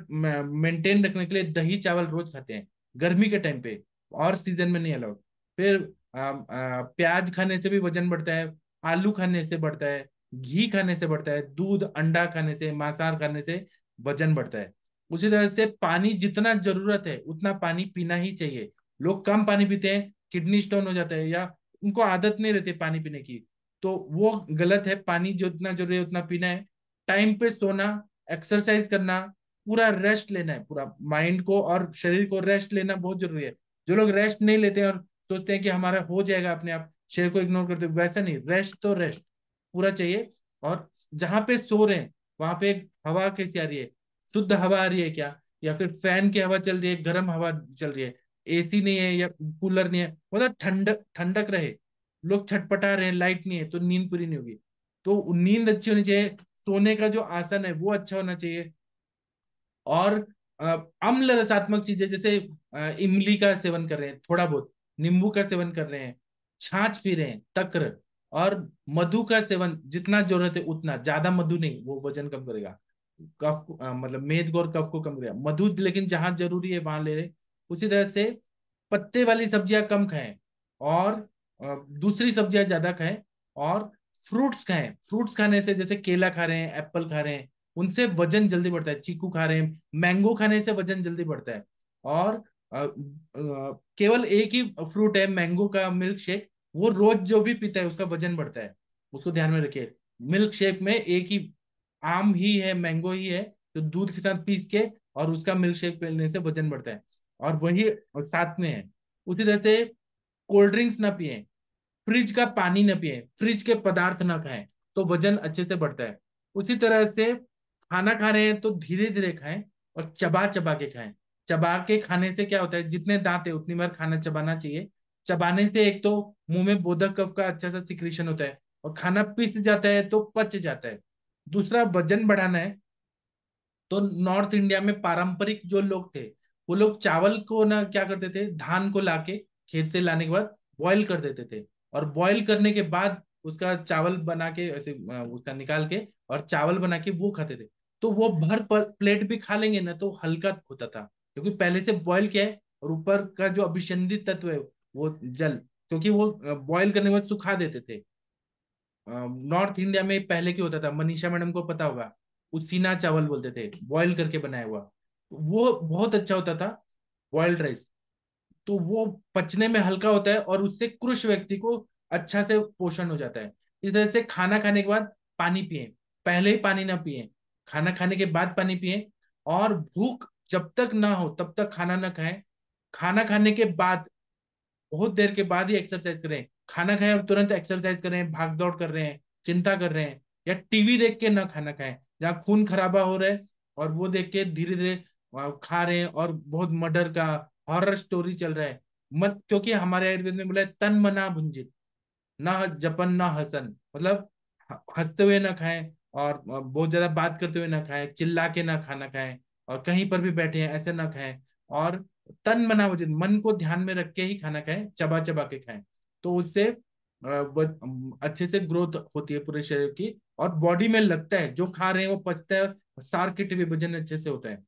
Speaker 2: मेंटेन रखने के लिए दही चावल रोज खाते हैं गर्मी के टाइम पे, और सीजन में नहीं अलाउड। फिर प्याज खाने से भी वजन बढ़ता है, आलू खाने से बढ़ता है, घी खाने से बढ़ता है, दूध अंडा खाने से, मांसाहार खाने से वजन बढ़ता है। उसी तरह से पानी जितना जरूरत है उतना पानी पीना ही चाहिए। लोग कम पानी पीते हैं, किडनी स्टोन हो जाता है, या उनको आदत नहीं रहती पानी पीने की, तो वो गलत है। पानी जितना जरूरी है उतना पीना है। टाइम पे सोना, एक्सरसाइज करना, पूरा रेस्ट लेना है, पूरा माइंड को और शरीर को रेस्ट लेना बहुत जरूरी है। जो लोग रेस्ट नहीं लेते हैं और सोचते हैं कि हमारा हो जाएगा अपने आप, शरीर को इग्नोर करते, वैसा नहीं, रेस्ट तो रेस्ट पूरा चाहिए। और जहां पे सो रहे हैं वहां पे हवा कैसी आ रही है, शुद्ध हवा आ रही है क्या, या फिर फैन की हवा चल रही है, गर्म हवा चल रही है, एसी नहीं है या कूलर नहीं है, मतलब ठंडक रहे। लोग छटपटा रहे हैं, लाइट नहीं है, तो नींद पूरी नहीं होगी। तो नींद अच्छी होनी चाहिए, सोने का जो आसन है वो अच्छा होना चाहिए। और अम्ल रसात्मक चीजें जैसे इमली का सेवन कर रहे हैं थोड़ा बहुत, नींबू का सेवन कर रहे हैं, छाछ पी रहे हैं, तक्र, और मधु का सेवन जितना जरूरत है उतना, ज्यादा मधु नहीं, वो वजन कम करेगा। मतलब मेद और कफ को कम करेगा मधु, लेकिन जहां जरूरी है वहां ले रहे। उसी तरह से पत्ते वाली सब्जियां कम खाएं, और दूसरी सब्जियां ज्यादा खाएं। और फ्रूट्स खाएं, फ्रूट्स खाने से जैसे केला खा रहे हैं, एप्पल खा रहे हैं, उनसे वजन जल्दी बढ़ता है। चीकू खा रहे हैं, मैंगो खाने से वजन जल्दी बढ़ता है। और केवल एक ही फ्रूट है मैंगो का मिल्क शेक, वो रोज जो भी पीता है उसका वजन बढ़ता है, उसको ध्यान में रखिए। मिल्क शेक में एक ही आम ही है, मैंगो ही है, तो दूध के साथ पीस के और उसका मिल्क शेक पीने से वजन बढ़ता है। और वही साथ में है। उसी तरह से कोल्ड ड्रिंक्स ना पिए, फ्रिज का पानी न पिए, फ्रिज के पदार्थ ना खाएं, तो वजन अच्छे से बढ़ता है। उसी तरह से खाना खा रहे हैं तो धीरे धीरे खाएं, और चबा चबा के खाएं। चबा के खाने से क्या होता है, जितने दांत है उतनी बार खाना चबाना चाहिए। चबाने से एक तो मुंह में बोधक कफ का अच्छा सा सिक्रीशन होता है, और खाना पिस जाता है तो पच जाता है। दूसरा, वजन बढ़ाना है तो नॉर्थ इंडिया में पारंपरिक जो लोग थे, वो लोग चावल को ना क्या करते थे, धान को लाके खेत से लाने के बाद बॉईल कर देते थे, और बॉईल करने के बाद उसका चावल बना के ऐसे उसका निकाल के और चावल बना के वो खाते थे। तो वो भर प्लेट भी खा लेंगे ना तो हल्का होता था, क्योंकि पहले से बॉईल किया है, और ऊपर का जो अभिसंधित तत्व है वो जल, क्योंकि वो बॉईल करने के बाद सुखा देते थे। नॉर्थ इंडिया में पहले क्या होता था, मनीषा मैडम को पता होगा, उसीना चावल बोलते थे, बॉईल करके बनाया हुआ, वो बहुत अच्छा होता था, बॉइल्ड राइस। तो वो पचने में हल्का होता है, और उससे कृष व्यक्ति को अच्छा से पोषण हो जाता है। इस तरह से खाना खाने के बाद पानी पिए, पहले ही पानी ना पिए, खाना खाने के बाद पानी पिए। और भूख जब तक ना हो तब तक खाना ना खाएं। खाना खाने के बाद बहुत देर के बाद ही एक्सरसाइज करें। खाना खाएं और तुरंत एक्सरसाइज करें, भाग दौड़ कर रहे हैं, चिंता कर रहे हैं, या टीवी देख के ना खाना खाएं जहाँ खून खराबा हो रहा है, और वो देख के धीरे धीरे खा रहे हैं, और बहुत मर्डर का हॉरर स्टोरी चल रहा है। मत, क्योंकि हमारे आयुर्वेद में बोला है तन मना भुंजित, ना जपन ना हसन, मतलब हंसते हुए ना खाएं, और बहुत ज्यादा बात करते हुए ना खाएं, चिल्ला के ना खाना खाएं, और कहीं पर भी बैठे हैं ऐसे ना खाएं, और तन मना भुंजित, मन को ध्यान में रख के ही खाना खाएं, चबा चबा के खाएं। तो उससे अच्छे से ग्रोथ होती है पूरे शरीर की, और बॉडी में लगता है जो खा रहे हैं वो पचता है, और सार के विभाजन अच्छे से होता है।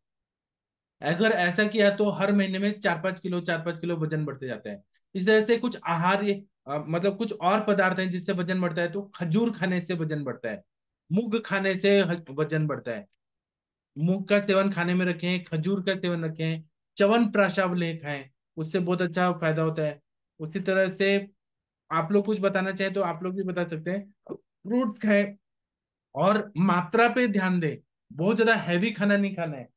Speaker 2: अगर ऐसा किया तो हर महीने में 4-5 किलो 4-5 किलो वजन बढ़ते जाता है। इस तरह से कुछ आहार मतलब कुछ और पदार्थ हैं जिससे वजन बढ़ता है, तो खजूर खाने से वजन बढ़ता है, मूंग खाने से वजन बढ़ता है। मूंग का सेवन खाने में रखें, खजूर का सेवन रखें, च्यवन प्राशावलेह खाएं, उससे बहुत अच्छा फायदा होता है। उसी तरह से आप लोग कुछ बताना चाहें तो आप लोग भी बता सकते हैं। फ्रूट्स खाएं, और मात्रा पे ध्यान दें, बहुत ज्यादा हैवी खाना नहीं खाना है,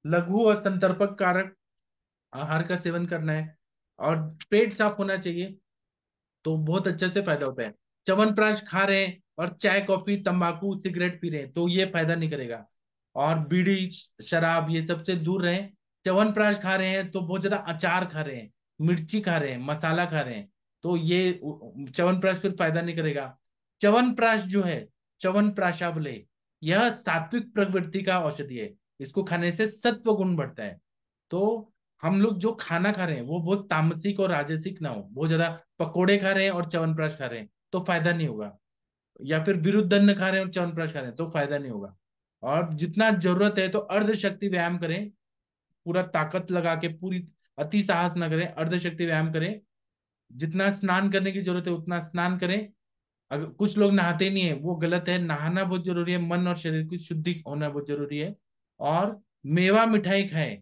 Speaker 2: लघु और संतर्पक कारक आहार का सेवन करना है, और पेट साफ होना चाहिए, तो बहुत अच्छे से फायदा होता है। च्यवनप्राश खा रहे हैं और चाय कॉफी तंबाकू सिगरेट पी रहे हैं तो ये फायदा नहीं करेगा, और बीड़ी शराब ये सब से दूर रहें। च्यवनप्राश खा रहे हैं तो बहुत ज्यादा अचार खा रहे हैं, मिर्ची खा रहे हैं, मसाला खा रहे हैं, तो ये च्यवनप्राश फिर फायदा नहीं करेगा। च्यवनप्राश जो है, च्यवनप्राशावले, यह सात्विक प्रवृत्ति का औषधि है, इसको खाने से सत्व गुण बढ़ता है। तो हम लोग जो खाना खा रहे हैं वो बहुत तामसिक और राजसिक ना हो, बहुत ज्यादा पकोड़े खा रहे हैं और च्यवनप्राश खा रहे हैं तो फायदा नहीं होगा, या फिर विरुद्ध खा रहे हैं और च्यवनप्राश खा रहे हैं तो फायदा नहीं होगा। और जितना जरूरत है तो अर्ध शक्ति व्यायाम करें, पूरा ताकत लगा के, पूरी अति साहस ना करें, अर्ध शक्ति व्यायाम करें। जितना स्नान करने की जरूरत है उतना स्नान करें। अगर कुछ लोग नहाते नहीं है, वो गलत है, नहाना बहुत जरूरी है, मन और शरीर की शुद्धि होना बहुत जरूरी है। और मेवा मिठाई खाएं,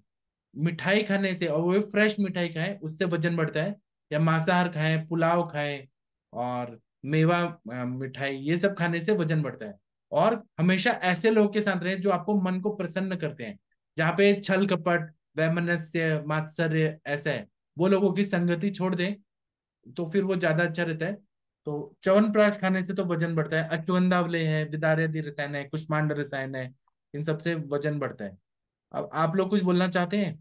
Speaker 2: मिठाई खाने से, और वो फ्रेश मिठाई खाएं, उससे वजन बढ़ता है। या मांसाहार खाएं, पुलाव खाएं, और मेवा मिठाई ये सब खाने से वजन बढ़ता है। और हमेशा ऐसे लोगों के साथ रहें जो आपको मन को प्रसन्न करते हैं, जहाँ पे छल कपट वैमनस्य मात्सर्य ऐसा है, वो लोगों की संगति छोड़ दें, तो फिर वो ज्यादा अच्छा रहता है। तो च्यवनप्राश खाने से तो वजन बढ़ता है, अश्वगंधावले है, विदार्यदि रसायन है, कुष्मांड रसायन है, इन सबसे वजन बढ़ता है। अब आप लोग कुछ बोलना चाहते हैं,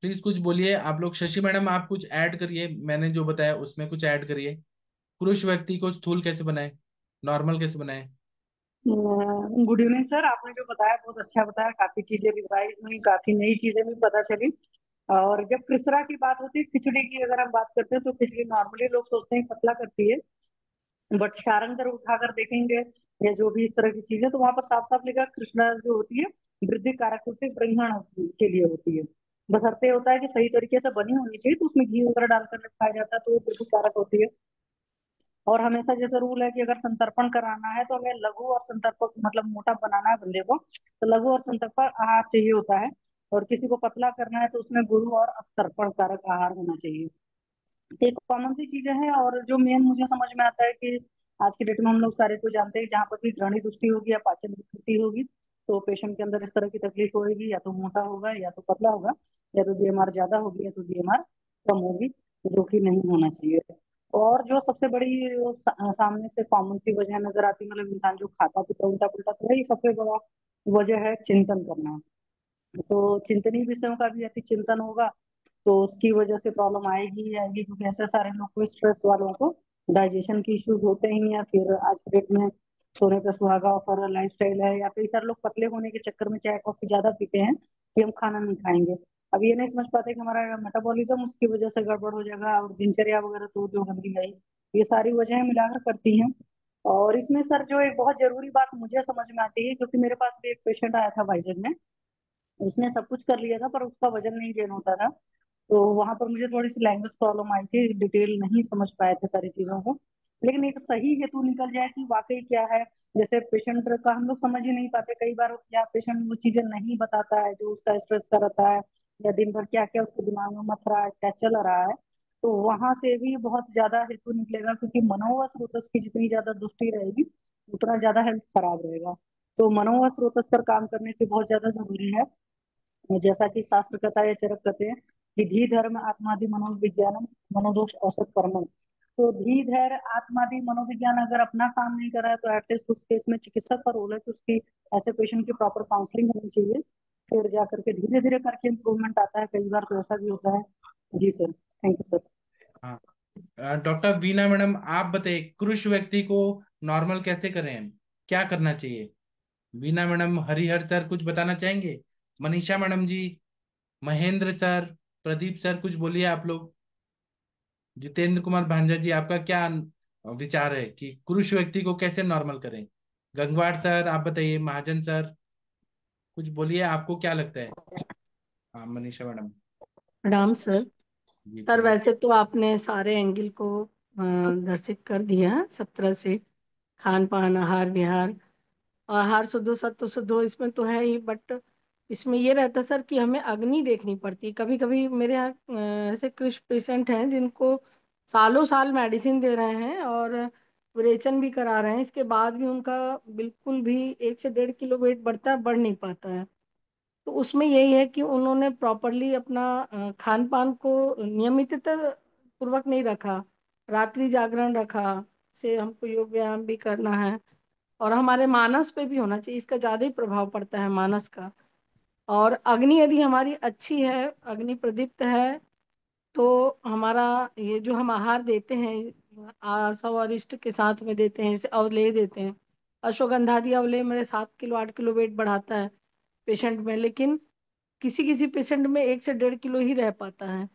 Speaker 2: प्लीज कुछ बोलिए आप लोग। शशि मैडम आप कुछ ऐड करिए, मैंने जो बताया उसमें कुछ ऐड करिए। पुरुष व्यक्ति को स्थूल कैसे बनाए, नॉर्मल कैसे बनाए।
Speaker 3: गुड इवनिंग सर, आपने जो बताया बहुत अच्छा बताया, काफी चीजें रिवाइज हुई, काफी नई चीजें भी पता चली। और जब किसरा की बात होती है, खिचड़ी की अगर हम बात करते हैं तो खिचड़ी नॉर्मली लोग सोचते हैं पतला करती है, बट सारंग अगर उठाकर देखेंगे या जो भी इस तरह की चीजें, तो वहां पर साफ साफ लिखा है, कृष्णा जो होती है वृद्धि कारक होती है, ब्रह्मण के लिए होती है। बस अर्थ ये होता है कि सही तरीके से बनी होनी चाहिए, तो उसमें घी वगैरह डालकर खाया जाता है तो वो वृद्धि कारक होती है। और हमेशा जैसे रूल है कि अगर संतर्पण कराना है तो हमें लघु और संतर्पक मतलब मोटा बनाना है बंदे को, तो लघु और संतर्पक आहार चाहिए होता है। और किसी को पतला करना है तो उसमें गुरु और तर्पण कारक आहार होना चाहिए। तो एक कॉमन सी चीजें हैं, और जो मेन मुझे समझ में आता है कि आज की डेट में हम लोग सारे को जानते हैं, जहाँ पर भी ग्रहणी दृष्टि होगी या पाचन विकृति होगी, तो पेशेंट के अंदर इस तरह की तकलीफ होगी, या तो मोटा होगा या तो पतला होगा, या तो बीएमआर ज्यादा होगी या तो बीएमआर कम होगी, जो कि नहीं होना चाहिए। और जो सबसे बड़ी सामने से कॉमन सी वजह नजर आती है, मतलब इंसान जो खाता पीता उल्टा पुल्टा, तो वही सबसे बड़ा वजह है चिंतन करना। तो चिंतनीय विषयों का भी अति चिंतन होगा तो उसकी वजह से प्रॉब्लम आएगी ही आएगी, क्योंकि ऐसे सारे लोग को, स्ट्रेस वालों को डाइजेशन की इश्यूज होते ही हैं, या फिर आज के डेट में सोने पे सुहागा और लाइफ स्टाइल है, या कई सारे लोग पतले होने के चक्कर में चाय कॉफी ज्यादा पीते हैं कि हम खाना नहीं खाएंगे। अब ये नहीं समझ पाते कि हमारा मेटाबॉलिज्म उसकी वजह से गड़बड़ हो जाएगा, और दिनचर्या वगैरह तो जो गंदी है, ये सारी वजहें मिलाकर करती हैं। और इसमें सर जो एक बहुत जरूरी बात मुझे समझ में आती है, क्योंकि मेरे पास भी एक पेशेंट आया था वाइजग में, उसने सब कुछ कर लिया था पर उसका वजन नहीं गेन होता था। तो वहां पर मुझे थोड़ी सी लैंग्वेज प्रॉब्लम आई थी, डिटेल नहीं समझ पाए थे सारी चीजों को। लेकिन एक सही हेतु निकल जाए कि वाकई क्या है, जैसे पेशेंट का हम लोग समझ ही नहीं पाते कई बार, क्या पेशेंट वो चीजें नहीं बताता है जो उसका स्ट्रेस का रहता है, या दिन भर क्या क्या उसके दिमाग में मथ रहा है, क्या चल रहा है। तो वहां से भी बहुत ज्यादा हेतु निकलेगा, क्योंकि मनोवा स्रोतस की जितनी ज्यादा दृष्टि रहेगी उतना ज्यादा हेल्थ खराब रहेगा। तो मनोवा स्रोतस पर काम करने की बहुत ज्यादा जरूरी है। जैसा कि शास्त्र कहता है या चरक कहते हैं कि धी धर्म आत्मादि मनोविज्ञानम मनोदोष औसत कर्मम। तो धी धैर्य आत्मादि मनोविज्ञान अगर अपना काम नहीं कर रहा है तो एटलीस्ट उस केस में चिकित्सक का रोल है कि उसकी, ऐसे पेशेंट की प्रॉपर काउंसलिंग होनी चाहिए। फिर जा करके धीरे धीरे करके इम्प्रूवमेंट आता है, कई बार तो ऐसा भी होता है। जी सर, थैंक यू सर।
Speaker 2: हाँ। डॉक्टर वीना मैडम, आप बताइए कृष व्यक्ति को नॉर्मल कैसे करें, क्या करना चाहिए? वीना मैडम, हरिहर सर कुछ बताना चाहेंगे? मनीषा मैडम जी, महेंद्र सर, प्रदीप सर, कुछ बोलिए आप लोग। जितेंद्र कुमार भांजा जी, आपका क्या विचार है कि पुरुष व्यक्ति को कैसे नॉर्मल करें? गंगवार सर आप बताइए, महाजन सर कुछ बोलिए, आपको क्या लगता है? हाँ मनीषा मैडम।
Speaker 4: प्रणाम सर।
Speaker 2: जी
Speaker 4: सर
Speaker 2: प्रणाम।
Speaker 4: वैसे तो आपने सारे एंगल को दर्शित कर दिया है सब तरह से। खान पान, आहार विहार, आहार शुद्धो सत्व शुद्धो इसमें तो है ही, बट इसमें ये रहता है सर कि हमें अग्नि देखनी पड़ती है। कभी कभी मेरे यहाँ ऐसे कुछ पेशेंट हैं जिनको सालों साल मेडिसिन दे रहे हैं और विरेचन भी करा रहे हैं, इसके बाद भी उनका बिल्कुल भी 1 से 1.5 किलो वेट बढ़ता है, बढ़ नहीं पाता है। तो उसमें यही है कि उन्होंने प्रॉपरली अपना खान पान को नियमितता पूर्वक नहीं रखा, रात्रि जागरण रखा, से हमको योग व्यायाम भी करना है। और हमारे मानस पे भी होना चाहिए, इसका ज्यादा ही प्रभाव पड़ता है मानस का। और अग्नि यदि हमारी अच्छी है, अग्नि प्रदीप्त है, तो हमारा ये जो हम आहार देते हैं सौ अरिष्ट के साथ में देते हैं, जैसे अवलेह देते हैं, अश्वगंधादि अवलेह मेरे 7 किलो 8 किलो वेट बढ़ाता है पेशेंट में, लेकिन किसी किसी पेशेंट में 1 से 1.5 किलो ही रह पाता है।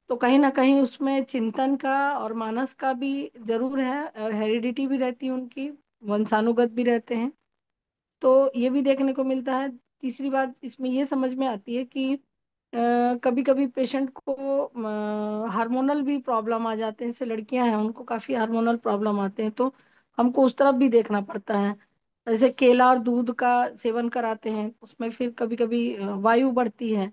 Speaker 4: तो कहीं ना कहीं उसमें चिंतन का और मानस का भी जरूर है, और हेरिडिटी भी रहती है उनकी, वंशानुगत भी रहते हैं। तो ये भी देखने को मिलता है। तीसरी बात इसमें ये समझ में आती है कि कभी कभी पेशेंट को हार्मोनल भी प्रॉब्लम आ जाते हैं, जैसे लड़कियां हैं उनको काफी हार्मोनल प्रॉब्लम आते हैं, तो हमको उस तरफ भी देखना पड़ता है। जैसे केला और दूध का सेवन कराते हैं, उसमें फिर कभी कभी वायु बढ़ती है,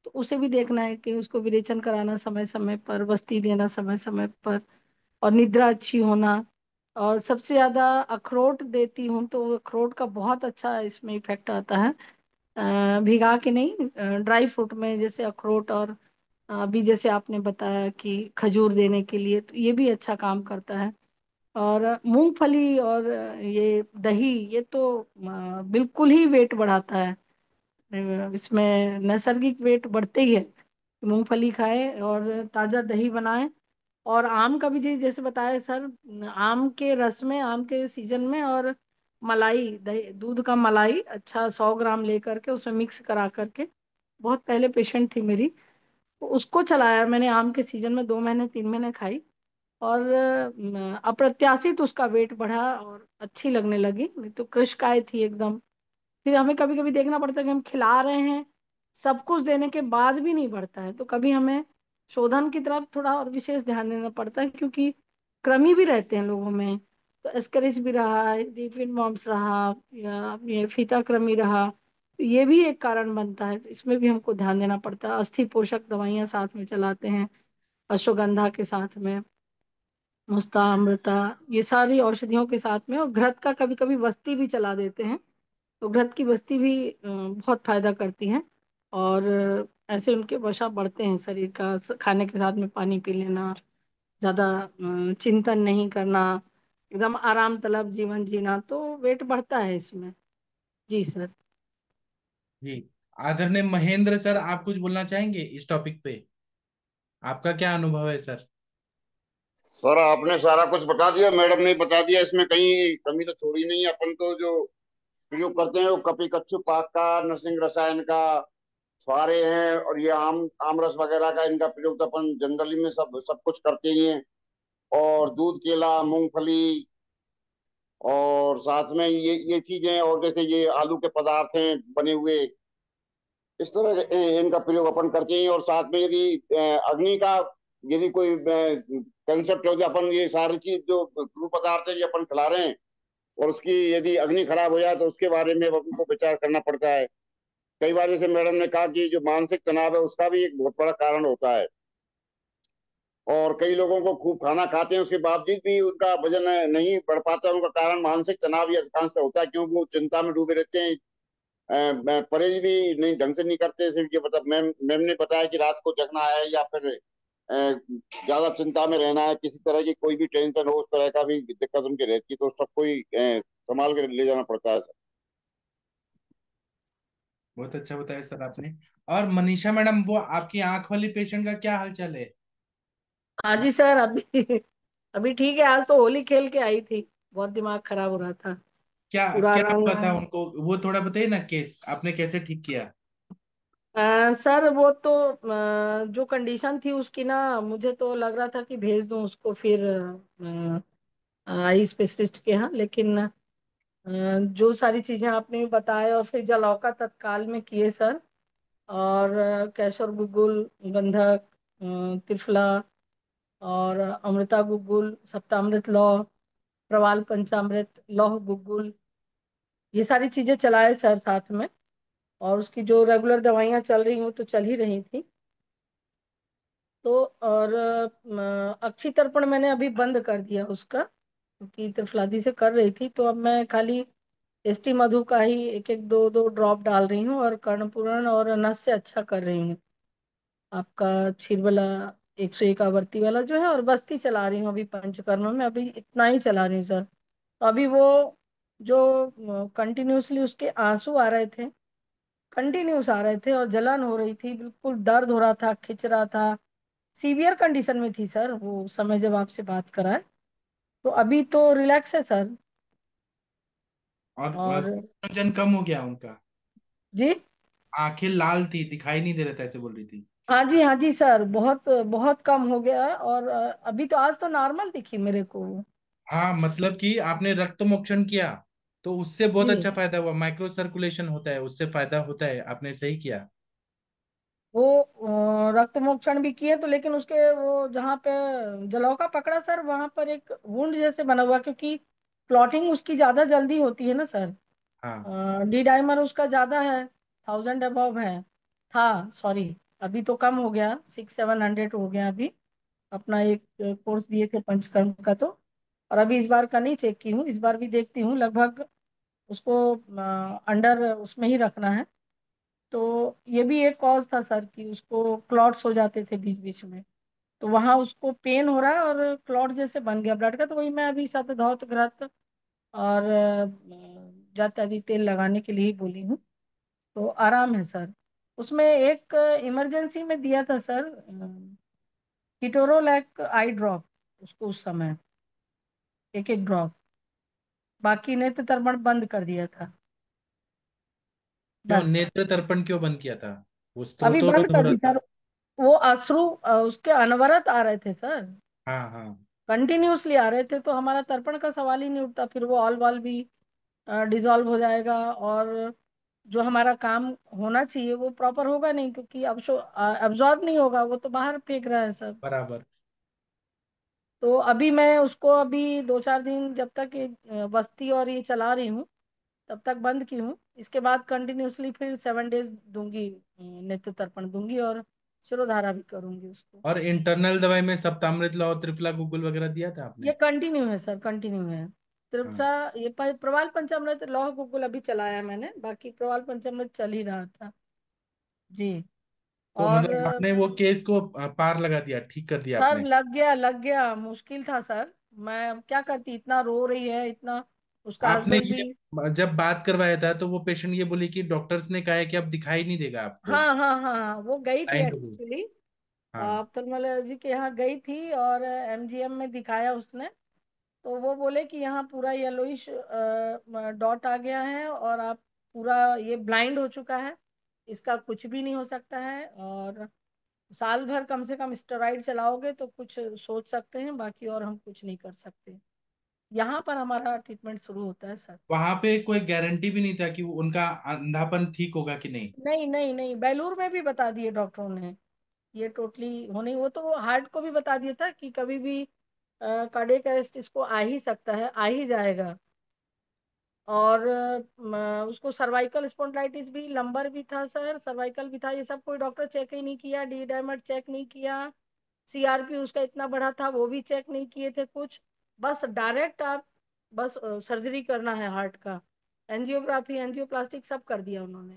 Speaker 4: तो उसे भी देखना है कि उसको विरेचन कराना समय समय पर, वस्ती देना समय समय पर, और निद्रा अच्छी होना। और सबसे ज्यादा अखरोट देती हूँ, तो अखरोट का बहुत अच्छा इसमें इफेक्ट आता है। भिगा के नहीं, ड्राई फ्रूट में जैसे अखरोट, और अभी जैसे आपने बताया कि खजूर देने के लिए, तो ये भी अच्छा काम करता है। और मूंगफली और ये दही, ये तो बिल्कुल ही वेट बढ़ाता है। इसमें नैसर्गिक वेट बढ़ते ही है। मूंगफली खाए और ताजा दही बनाए। और आम का भी जी जैसे बताया सर, आम के रस में, आम के सीजन में, और मलाई, दही दूध का मलाई अच्छा 100 ग्राम लेकर के उसमें मिक्स करा करके, बहुत पहले पेशेंट थी मेरी, तो उसको चलाया मैंने आम के सीजन में, 2 महीने 3 महीने खाई। और अप्रत्याशित उसका वेट बढ़ा और अच्छी लगने लगी, नहीं तो कृशकाय थी एकदम। फिर हमें कभी कभी देखना पड़ता है कि हम खिला रहे हैं, सब कुछ देने के बाद भी नहीं बढ़ता है, तो कभी हमें शोधन की तरफ थोड़ा और विशेष ध्यान देना पड़ता है, क्योंकि कृमि भी रहते हैं लोगों में। तो एस्करिस भी रहा, डिफिन मॉम्स रहा, या ये फीता कृमि रहा, तो ये भी एक कारण बनता है। तो इसमें भी हमको ध्यान देना पड़ता है। अस्थि पोषक दवाइयां साथ में चलाते हैं, अश्वगंधा के साथ में, मुस्ता, अमृता, ये सारी औषधियों के साथ में। और घृत का कभी कभी बस्ती भी चला देते हैं, तो घृत की बस्ती भी बहुत फायदा करती है। और ऐसे उनके वसा बढ़ते हैं शरीर का। खाने के साथ में पानी पी लेना, ज्यादा चिंतन नहीं करना, एकदम आराम तलब जीवन जीना, तो वेट बढ़ता है इसमें। जी सर।
Speaker 2: जी। आदरणीय महेंद्र सर, आप कुछ बोलना चाहेंगे इस टॉपिक पे? आपका क्या अनुभव है सर?
Speaker 5: सर आपने सारा कुछ बता दिया, मैडम ने बता दिया, इसमें कहीं कमी तो छोड़ी नहीं। अपन तो जो प्रयोग करते हैं वो कपी कच्चू पाक का, नरसिंह रसायन का, छुआरे हैं, और ये आम रस वगैरह का, इनका प्रयोग तो अपन जनरली में सब सब कुछ करते ही हैं। और दूध, केला, मूंगफली, और साथ में ये चीजें, और जैसे ये आलू के पदार्थ हैं बने हुए, इस तरह इनका प्रयोग अपन करते हैं। और साथ में यदि अग्नि का यदि कोई कंसेप्ट हो, जो अपन ये सारी चीज जो क्रू पदार्थ है ये अपन खिला रहे हैं, और उसकी यदि अग्नि खराब हो जाए तो उसके बारे में अपन को विचार करना पड़ता है। कई बार जैसे मैडम ने कहा कि जो मानसिक तनाव है उसका भी एक बहुत बड़ा कारण होता है। और कई लोगों को खूब खाना खाते हैं उसके बावजूद भी उनका वजन नहीं बढ़ पाता, उनका कारण मानसिक तनाव ही अधिकांश होता है, क्योंकि वो चिंता में डूबे रहते हैं। परहेज भी नहीं ढंग से नहीं करते। सिर्फ ये बता, मैम मैम ने बताया कि रात को जगना है, या फिर ज्यादा चिंता में रहना है, किसी तरह की कोई भी टेंशन हो, उस तरह का भी दिक्कत उनकी रहती है, तो सबको ही संभाल कर ले जाना पड़ता है सर।
Speaker 2: बहुत अच्छा बताया सर आपने। और मनीषा मैडम, वो आपकी आंख वाली पेशेंट का क्या हाल चाल है?
Speaker 4: हाँ जी सर, अभी अभी ठीक है। आज तो होली खेल के आई थी, बहुत दिमाग खराब हो रहा था।
Speaker 2: क्या
Speaker 4: पूरा
Speaker 2: क्या
Speaker 4: रंग
Speaker 2: हुआ था
Speaker 4: वंग।
Speaker 2: उनको, वो थोड़ा बताइए ना, केस आपने कैसे ठीक किया?
Speaker 4: सर वो तो जो कंडीशन थी उसकी ना, मुझे तो लग रहा था कि भेज दूं उसको फिर आई स्पेशलिस्ट के यहाँ, लेकिन जो सारी चीजें आपने बताया और फिर जलौका तत्काल में किए सर। और केशर गुगुल, गंधक, त्रिफला और अमृता गुगुल, सप्तामृत लौह, प्रवाल पंचामृत लौह गुगुल, ये सारी चीजें चलाए सर साथ में। और उसकी जो रेगुलर दवाइयाँ चल रही वो तो चल ही रही थी। तो और अक्षी तर्पण मैंने अभी बंद कर दिया उसका, क्योंकि त्रिफलादी से कर रही थी। तो अब मैं खाली एसटी मधु का ही एक एक दो दो ड्रॉप डाल रही हूँ, और कर्णपूरण और नस से अच्छा कर रही हूँ। आपका क्षीरबला 101 आवर्ती वाला जो है, और बस्ती चला रही हूँ अभी पंचकर्म में, अभी इतना ही चला रही हूँ सर। तो अभी वो जो कंटिन्यूअसली उसके आंसू आ रहे थे, कंटिन्यूस आ रहे थे, और जलन हो रही थी, बिल्कुल दर्द हो रहा था, खिंच रहा था। सीवियर कंडीशन में थी सर वो समय जब आपसे बात कराए। तो अभी तो रिलैक्स है सर।
Speaker 2: और
Speaker 4: और
Speaker 2: वजन कम हो गया उनका?
Speaker 4: जी।
Speaker 2: आंखें लाल थी, दिखाई नहीं दे रहा था, ऐसे बोल रही थी।
Speaker 4: हाँ जी सर, बहुत बहुत कम हो गया है। और अभी तो आज तो नॉर्मल दिखी मेरे को।
Speaker 2: हाँ, मतलब कि आपने रक्त मोक्षण किया तो उससे बहुत
Speaker 4: जी।
Speaker 2: अच्छा फायदा हुआ, माइक्रो सर्कुलेशन होता है, उससे फायदा होता है, आपने सही किया।
Speaker 4: वो रक्त मोक्षण भी किए तो, लेकिन उसके वो जहाँ पे जलौका पकड़ा सर, वहां पर एक वुंड जैसे बना हुआ, क्योंकि क्लॉटिंग उसकी ज्यादा जल्दी होती है ना सर।
Speaker 2: हाँ।
Speaker 4: डी डाइमर उसका ज्यादा है, 1000 अबव है, था, सॉरी। अभी तो कम हो गया, 600-700 हो गया अभी। अपना एक कोर्स दिए थे पंचकर्म का तो। और अभी इस बार का नहीं चेक की हूँ, इस बार भी देखती हूँ। लगभग उसको अंडर उसमें ही रखना है। तो ये भी एक कॉज था सर कि उसको क्लॉट्स हो जाते थे बीच बीच में। तो वहां उसको पेन हो रहा है और क्लॉट जैसे बन गया ब्लड का। तो वही मैं अभी शतधौत घृत और जात्यादि तेल लगाने के लिए ही बोली हूँ। तो आराम है सर। उसमें एक इमरजेंसी में दिया था सर, किटोरोलैक आई ड्रॉप उसको उस समय, एक एक ड्रॉप। बाकी नेत्र तर्पण बंद कर दिया था
Speaker 2: क्यों
Speaker 4: बस।
Speaker 2: नेत्र तर्पण क्यों बंद किया था? वो
Speaker 4: अभी
Speaker 2: स्त्रोत
Speaker 4: बंद
Speaker 2: हो
Speaker 4: कर
Speaker 2: रहा
Speaker 4: दी
Speaker 2: था।
Speaker 4: सर। वो अश्रु उसके अनवरत आ रहे थे सर,
Speaker 2: हाँ हाँ।
Speaker 4: कंटिन्यूअसली आ रहे थे। तो हमारा तर्पण का सवाल ही नहीं उठता, फिर वो ऑल बॉल भी डिसॉल्व हो जाएगा, और जो हमारा काम होना चाहिए वो प्रॉपर होगा नहीं, क्योंकि अब अब्जॉर्ब नहीं होगा, वो तो बाहर फेंक रहा है सब।
Speaker 2: बराबर।
Speaker 4: तो अभी मैं उसको अभी 2-4 दिन जब तक ये बस्ती और ये चला रही हूँ, तब तक बंद की हूँ। इसके बाद कंटिन्यूअसली फिर 7 डेज दूंगी, नेत्र तर्पण दूंगी, और शिरोधारा भी करूंगी उसको।
Speaker 2: और इंटरनल दवाई में सप्तामृत लाओ, त्रिफला गूगल वगैरह दिया था
Speaker 4: ये
Speaker 2: आपने?
Speaker 4: कंटिन्यू है सर, कंटिन्यू है।
Speaker 2: हाँ।
Speaker 4: त्रिफला, ये प्रवाल पंचामृत लौह गुगुल अभी चलाया है मैंने, बाकी प्रवाल पंचामृत चल ही रहा था जी।
Speaker 2: तो
Speaker 4: और
Speaker 2: मतलब आपने वो केस को पार लगा दिया, ठीक कर दिया
Speaker 4: सर
Speaker 2: आपने?
Speaker 4: लग गया, लग गया, मुश्किल था सर। मैं अब क्या करती, इतना रो रही है इतना। उसका
Speaker 2: आपने
Speaker 4: हस्बैंड भी।
Speaker 2: ये जब बात करवाया था तो वो पेशेंट ये बोली कि डॉक्टर्स ने कहा है कि अब दिखाई नहीं देगा आपको,
Speaker 4: हाँ हाँ हाँ हाँ, वो गई थी
Speaker 2: ब्लाइंड हो गई।
Speaker 4: एक्चुअली,
Speaker 2: हाँ।
Speaker 4: ऑप्थेल्मोलॉजी के यहाँ गई थी, और एमजीएम में दिखाया उसने। तो वो बोले कि यहाँ पूरा येलोइश डॉट आ गया है, और आप पूरा ये ब्लाइंड हो चुका है, इसका कुछ भी नहीं हो सकता है। और साल भर कम से कम स्टेरॉइड चलाओगे तो कुछ सोच सकते हैं, बाकी और हम कुछ नहीं कर सकते। यहाँ पर हमारा ट्रीटमेंट शुरू होता है सर।
Speaker 2: वहां पे कोई गारंटी भी नहीं था कि वो उनका अंधापन ठीक होगा कि नहीं?
Speaker 4: नहीं नहीं नहीं, बेलूर में भी बता दिए डॉक्टरों ने, ये टोटली होने, वो तो हार्ट को भी बता दिया था कि कभी भी कार्डियक अरेस्ट इसको आ ही सकता है, आ ही जाएगा। और उसको सर्वाइकल स्पॉन्डिलाइटिस भी, लंबर भी था सर, सर्वाइकल भी था, ये सब कोई डॉक्टर चेक ही नहीं किया, डी डायमंड चेक नहीं किया, सीआरपी उसका इतना बड़ा था वो भी चेक नहीं किए थे कुछ। बस डायरेक्ट आप, बस सर्जरी करना है हार्ट का, एंजियोग्राफी एंजियोप्लास्टिक सब कर दिया उन्होंने।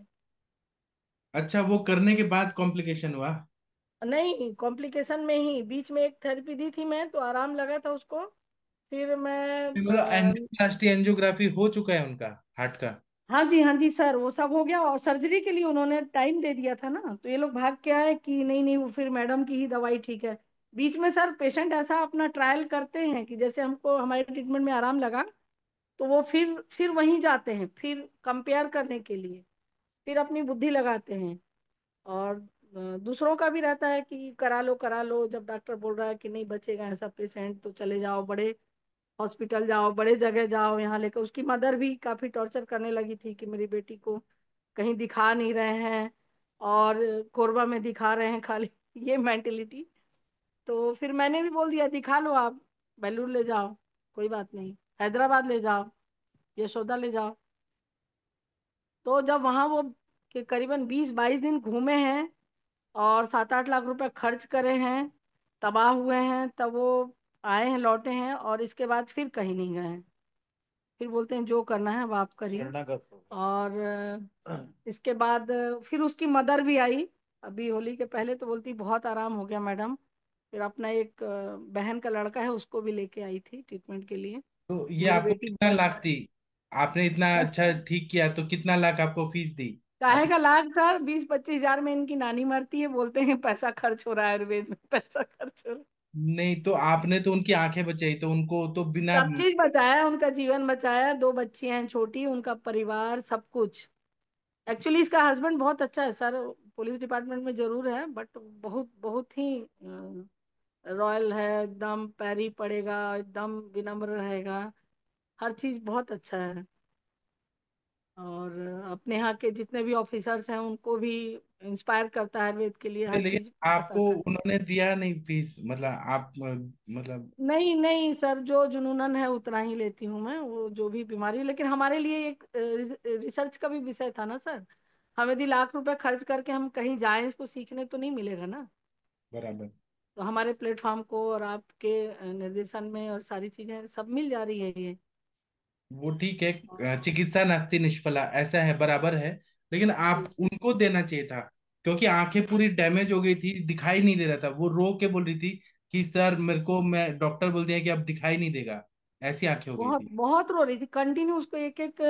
Speaker 2: अच्छा, वो करने के बाद कॉम्प्लिकेशन हुआ?
Speaker 4: नहीं, कॉम्प्लिकेशन में ही बीच में एक थेरेपी दी थी मैं, तो आराम लगा था उसको। फिर मैं
Speaker 2: मतलब एंजियोप्लास्टी एंजियोग्राफी हो चुका है उनका हार्ट का?
Speaker 4: हाँ जी सर, वो सब हो गया और सर्जरी के लिए उन्होंने टाइम दे दिया था ना, तो ये लोग भाग के आए कि नहीं नहीं वो फिर मैडम की ही दवाई ठीक है। बीच में सर पेशेंट ऐसा अपना ट्रायल करते हैं कि जैसे हमको हमारे ट्रीटमेंट में आराम लगा तो वो फिर वहीं जाते हैं, फिर कंपेयर करने के लिए, फिर अपनी बुद्धि लगाते हैं। और दूसरों का भी रहता है कि करा लो, जब डॉक्टर बोल रहा है कि नहीं बचेगा ऐसा पेशेंट तो चले जाओ, बड़े हॉस्पिटल जाओ, बड़े जगह जाओ। यहाँ लेकर उसकी मदर भी काफी टॉर्चर करने लगी थी कि मेरी बेटी को कहीं दिखा नहीं रहे हैं और कोरबा में दिखा रहे हैं खाली ये मेंटेलिटी। तो फिर मैंने भी बोल दिया दिखा लो आप, बेलूर ले जाओ, कोई बात नहीं, हैदराबाद ले जाओ, यशोदा ले जाओ। तो जब वहां वो के करीबन 20-22 दिन घूमे हैं और 7-8 लाख रुपए खर्च करे हैं, तबाह हुए हैं, तब वो आए हैं, लौटे हैं और इसके बाद फिर कहीं नहीं गए हैं। फिर बोलते हैं जो करना है वो आप करिए। और इसके बाद फिर उसकी मदर भी आई अभी होली के पहले, तो बोलती बहुत आराम हो गया मैडम। फिर अपना एक बहन का लड़का है उसको भी लेके आई थी ट्रीटमेंट के लिए।
Speaker 2: तो ये
Speaker 4: मेरी
Speaker 2: आपको
Speaker 4: बेटी
Speaker 2: कितना
Speaker 4: बहुत
Speaker 2: लाख थी? आपने इतना अच्छा ठीक किया तो कितना लाख आपको फीस दी?
Speaker 4: काहे
Speaker 2: आप
Speaker 4: का लाख सर, 20-25 हजार में इनकी नानी मरती है, बोलते हैं पैसा खर्च हो रहा है आयुर्वेद में, पैसा खर्च हो रहा है।
Speaker 2: नहीं तो आपने तो उनकी आंखें बचाई, तो उनको तो बिना।
Speaker 4: सब चीज बचाया, उनका जीवन बचाया, 2 बच्चियां हैं छोटी, उनका परिवार सब कुछ। एक्चुअली इसका हस्बैंड बहुत अच्छा है सर, पुलिस डिपार्टमेंट में जरूर है बट बहुत बहुत ही रॉयल है, एकदम पैरी पड़ेगा, एकदम विनम्र रहेगा, हर चीज बहुत अच्छा है। और अपने यहाँ के जितने भी ऑफिसर्स हैं उनको भी इंस्पायर करता है आयुर्वेद के लिए, हर
Speaker 2: लेकिन
Speaker 4: चीज
Speaker 2: आपको
Speaker 4: बताता है।
Speaker 2: उन्होंने दिया नहीं फीस, मतलब आप मतलब।
Speaker 4: नहीं नहीं सर, जो जुनूनन है उतना ही लेती हूँ मैं, वो जो भी बीमारी है। लेकिन हमारे लिए एक रिसर्च का भी विषय था ना सर, हम यदि लाख रुपए खर्च करके हम कहीं जाएं इसको सीखने तो नहीं मिलेगा ना।
Speaker 2: बराबर।
Speaker 4: तो हमारे प्लेटफॉर्म को और आपके निर्देशन में और सारी चीजें सब मिल जा रही है ये।
Speaker 2: वो ठीक है, चिकित्सा नास्ति निष्फला ऐसा है, बराबर है। लेकिन आप उनको देना चाहिए था, क्योंकि आंखें पूरी डैमेज हो गई थी, दिखाई नहीं दे रहा था। वो रो के बोल रही थी कि सर मेरे को, मैं डॉक्टर बोल दिया कि अब दिखाई नहीं देगा। ऐसी आंखें हो गई
Speaker 4: बहुत
Speaker 2: थी।
Speaker 4: बहुत रो रही थी कंटिन्यू, उसको एक एक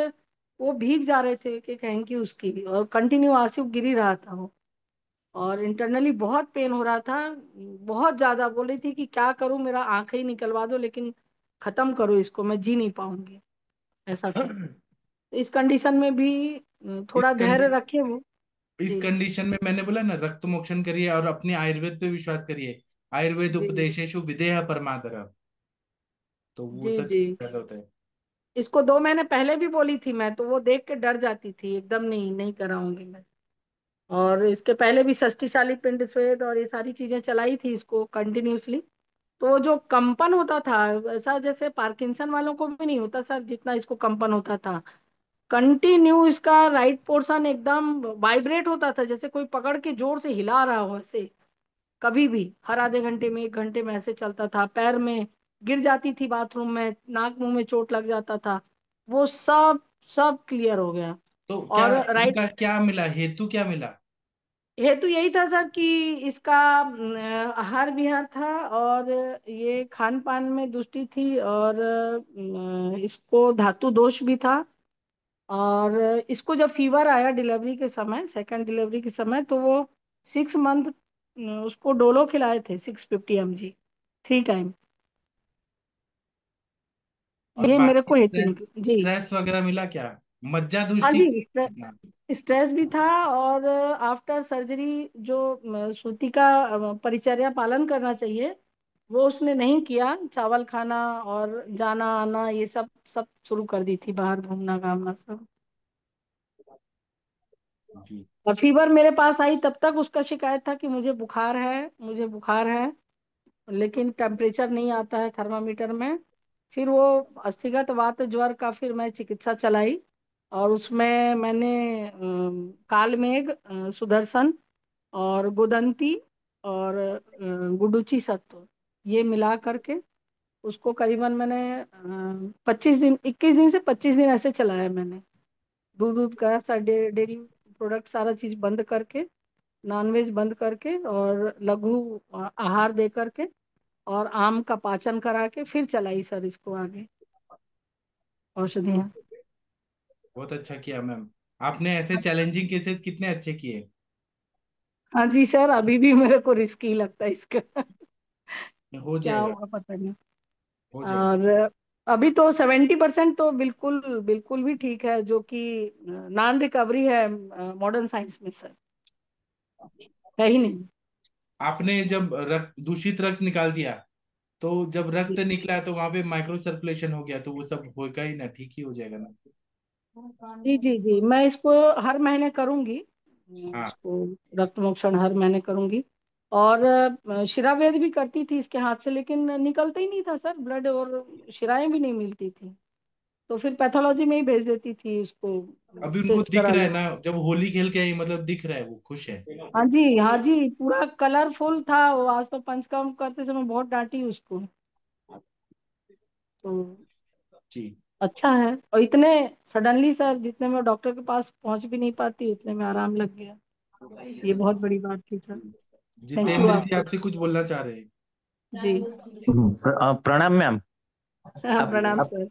Speaker 4: वो भीग जा रहे थे एक एक हैंकी उसकी, और कंटिन्यू आंसू गिर ही रहा था वो। और इंटरनली बहुत पेन हो रहा था, बहुत ज्यादा। बोल रही थी कि क्या करूं, मेरा आंखें ही निकलवा दो लेकिन खत्म करो इसको, मैं जी नहीं पाऊंगी, ऐसा था। तो इस कंडीशन में भी
Speaker 2: इस
Speaker 4: थोड़ा धैर्य
Speaker 2: कंडी
Speaker 4: रखे वो।
Speaker 2: इस
Speaker 4: जी
Speaker 2: कंडीशन में मैंने बोला ना, रक्त मोक्षण करिए और अपने आयुर्वेद पे विश्वास करिए। आयुर्वेद
Speaker 4: जी
Speaker 2: उपदेशेषु विदेह परमादर। तो वो
Speaker 4: जी
Speaker 2: सच
Speaker 4: जी।
Speaker 2: ज्यादा होता है।
Speaker 4: इसको 2 महीने पहले भी बोली थी मैं, तो वो देख के डर जाती थी एकदम, नहीं नहीं कराऊंगी मैं। और इसके पहले भी षष्टिशाली पिंड स्वेद और ये सारी चीजें चलाई थी इसको कंटिन्यूअसली। तो वो जो कंपन होता था ऐसा जैसे पार्किंसन वालों को भी नहीं होता सर, जितना इसको कंपन होता था। कंटिन्यू इसका राइट पोर्शन एकदम वाइब्रेट होता था, जैसे कोई पकड़ के जोर से हिला रहा हो ऐसे। कभी भी हर आधे घंटे में 1 घंटे में ऐसे चलता था, पैर में गिर जाती थी बाथरूम में, नाक मुंह में चोट लग जाता था। वो सब सब क्लियर हो गया।
Speaker 2: तो क्या
Speaker 4: और राइट
Speaker 2: इनका क्या मिला, हेतु क्या मिला?
Speaker 4: हेतु यही था सर कि इसका आहार विहार था, और ये खान पान में दुष्टि थी, और इसको धातु दोष भी था। और इसको जब फीवर आया डिलीवरी के समय, सेकंड डिलीवरी के समय, तो वो 6 मंथ उसको डोलो खिलाए थे 650 mg 3 टाइम।
Speaker 2: और
Speaker 4: ये मेरे
Speaker 2: बाकी
Speaker 4: को हेतु
Speaker 2: स्ट्रेस,
Speaker 4: निकली जी।
Speaker 2: स्ट्रेस वगैरह मिला क्या? मज्जा
Speaker 4: हाँ
Speaker 2: दुष्टि
Speaker 4: जी,
Speaker 2: कितना?
Speaker 4: स्ट्रेस भी था। और आफ्टर सर्जरी जो सूती का परिचर्या पालन करना चाहिए वो उसने नहीं किया, चावल खाना और जाना आना ये सब सब शुरू कर दी थी, बाहर घूमना घामना सब।
Speaker 2: जी।
Speaker 4: और फीवर मेरे पास आई तब तक उसका शिकायत था कि मुझे बुखार है, मुझे बुखार है, लेकिन टेम्परेचर नहीं आता है थर्मामीटर में। फिर वो अस्थिगत वात ज्वर का फिर मैं चिकित्सा चलाई, और उसमें मैंने कालमेघ, सुदर्शन और गुदंती और गुडुचि सत्व ये मिला करके उसको करीबन मैंने 25 दिन, 21 दिन से 25 दिन ऐसे चलाया मैंने। दूध दूध का डेयरी प्रोडक्ट सारा चीज बंद करके, नॉनवेज बंद करके, और लघु आहार दे करके, और आम का पाचन करा के फिर चलाई सर इसको आगे औषधियाँ।
Speaker 2: बहुत अच्छा किया मैम। आपने ऐसे चैलेंजिंग केसेस कितने अच्छे किए।
Speaker 4: हाँ जी सर, अभी भी मेरे को रिस्की लगता है इसका।
Speaker 2: हो
Speaker 4: क्या
Speaker 2: जाएगा।
Speaker 4: होगा पता नहीं।
Speaker 2: हो जाएगा।
Speaker 4: और अभी तो 70% तो बिल्कुल बिल्कुल भी ठीक है, जो कि नॉन रिकवरी है मॉडर्न साइंस में सर, है ही नहीं।
Speaker 2: आपने जब रक्त दूषित रक्त निकाल दिया, तो जब रक्त
Speaker 4: जी
Speaker 2: निकला तो वहां पे माइक्रो सर्कुलेशन हो गया, तो वो सब होगा ही ना, ठीक ही हो जाएगा ना।
Speaker 4: जी जी जी, मैं इसको हर महीने करूंगी।
Speaker 2: हाँ।
Speaker 4: इसको रक्त मोक्षण हर महीने करूंगी। और शिरावेद भी करती थी इसके हाथ से, लेकिन निकलता ही नहीं था सर ब्लड, और शिराएं भी नहीं मिलती थी। तो फिर पैथोलॉजी में ही भेज देती थी उसको
Speaker 2: अभी उनको
Speaker 4: टेस्ट
Speaker 2: दिख रहा
Speaker 4: कराने।
Speaker 2: है ना, जब होली खेल के आई मतलब दिख रहा है, वो खुश है।
Speaker 4: हाँ जी हाँ जी, पूरा कलरफुल था वो। आज तो पंचकर्म करते समय बहुत डांटी उसको। तो
Speaker 2: जी।
Speaker 4: अच्छा है। और इतने सडनली सर, जितने में डॉक्टर के पास पहुंच भी नहीं पाती उतने में आराम लग गया। ये बहुत बड़ी बात थी सर। थैंक यू
Speaker 2: जितेंद्र जी
Speaker 4: आपको।
Speaker 2: आपसे कुछ बोलना चाह रहे हैं।
Speaker 4: जी।
Speaker 6: प्रणाम मैम।
Speaker 4: हाँ प्रणाम
Speaker 6: आप
Speaker 4: सर।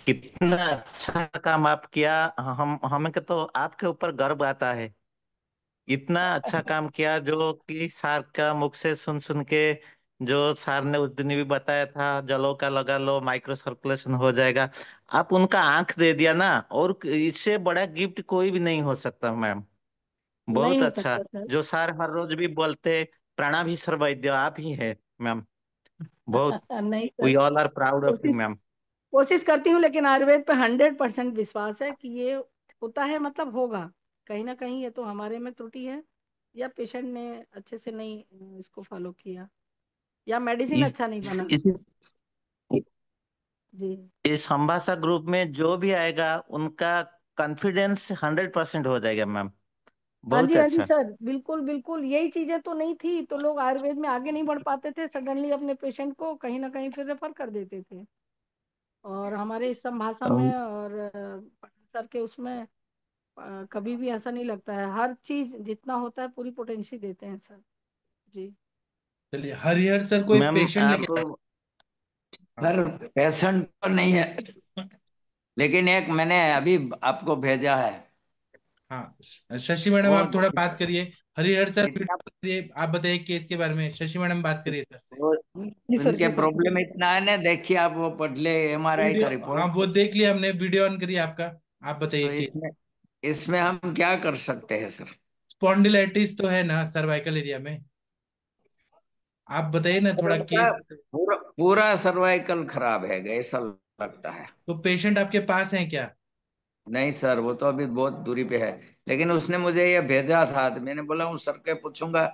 Speaker 6: कितना अच्छा काम आप किया। हम हमें के तो आपके ऊपर गर्व आता है। इतना अच्छा काम किया जो कि सार का मुख से सुन सुन के, जो सार ने उस दिन भी बताया था जलो का लगा लो माइक्रो सर्कुलेशन हो जाएगा। आप उनका आंख दे दिया ना, और इससे बड़ा गिफ्ट कोई भी नहीं हो सकता मैम।
Speaker 4: नहीं
Speaker 6: बहुत
Speaker 4: हो
Speaker 6: अच्छा।
Speaker 4: सकता सर।
Speaker 6: जो सार हर रोज भी बोलते, प्रणाम वैद्य आप ही है मैम। बहुत।
Speaker 4: नहीं sir,
Speaker 6: we all are proud of you
Speaker 4: कोशिश
Speaker 6: मैम।
Speaker 4: कोशिश करती हूँ, लेकिन आयुर्वेद पे 100% विश्वास है कि ये होता है, मतलब होगा। कहीं ना कहीं ये तो हमारे में त्रुटि है, या पेशेंट ने अच्छे से नहीं इसको फॉलो किया, या मेडिसिन
Speaker 6: इस
Speaker 4: अच्छा नहीं बना।
Speaker 6: इस
Speaker 4: जी।
Speaker 6: इस संभाषा ग्रुप में जो भी आएगा उनका कॉन्फिडेंस 100% हो जाएगा मैम। बहुत
Speaker 4: हाँ जी
Speaker 6: अच्छा।
Speaker 4: सर, बिल्कुल बिल्कुल, यही चीजें तो नहीं थी तो लोग आयुर्वेद में आगे नहीं बढ़ पाते थे, सडनली अपने पेशेंट को कहीं ना कहीं फिर रेफर कर देते थे। और हमारे इस संभाषा
Speaker 6: अम,
Speaker 4: में और पटना सर के उसमें कभी भी ऐसा नहीं लगता है। हर चीज जितना होता है पूरी पोटेंशियल देते हैं सर। जी।
Speaker 2: चलिए, हरिहर सर कोई
Speaker 6: मैम
Speaker 2: पेशेंट
Speaker 6: आप।
Speaker 2: लेके आए। हाँ।
Speaker 7: सर पेशेंट तो नहीं है, लेकिन एक मैंने अभी आपको भेजा है।
Speaker 2: हाँ, शशि मैडम
Speaker 7: वो
Speaker 2: आप थोड़ा बात करिए। हरिहर सर
Speaker 7: इतना
Speaker 2: वीडियो करिए, आप बताइए केस के बारे में, शशि मैडम बात करिए सर से।
Speaker 7: वो
Speaker 3: जी सर,
Speaker 7: उनके
Speaker 3: जी सर।
Speaker 7: प्रॉब्लम इतना है ना, देखिए आप वो पढ़ ले एमआरआई
Speaker 2: वीडियो,
Speaker 7: का
Speaker 2: हाँ
Speaker 7: रिपोर्ट।
Speaker 2: वो देख लिया हमने, वीडियो ऑन करिए आपका। आप बताइए
Speaker 7: तो
Speaker 2: कि
Speaker 7: इसमें इसमें हम क्या कर सकते हैं सर?
Speaker 2: स्पॉन्डिलाइटिस तो है ना सर्वाइकल एरिया में। आप बताइए ना
Speaker 7: सर
Speaker 2: थोड़ा
Speaker 7: उनका
Speaker 2: केस।
Speaker 7: पूरा पूरा सर्वाइकल खराब है ऐसा लगता है।
Speaker 2: तो पेशेंट आपके पास है क्या।
Speaker 7: नहीं सर, वो तो अभी बहुत दूरी पे है, लेकिन उसने मुझे ये भेजा था तो मैंने बोला हूँ सर के पूछूंगा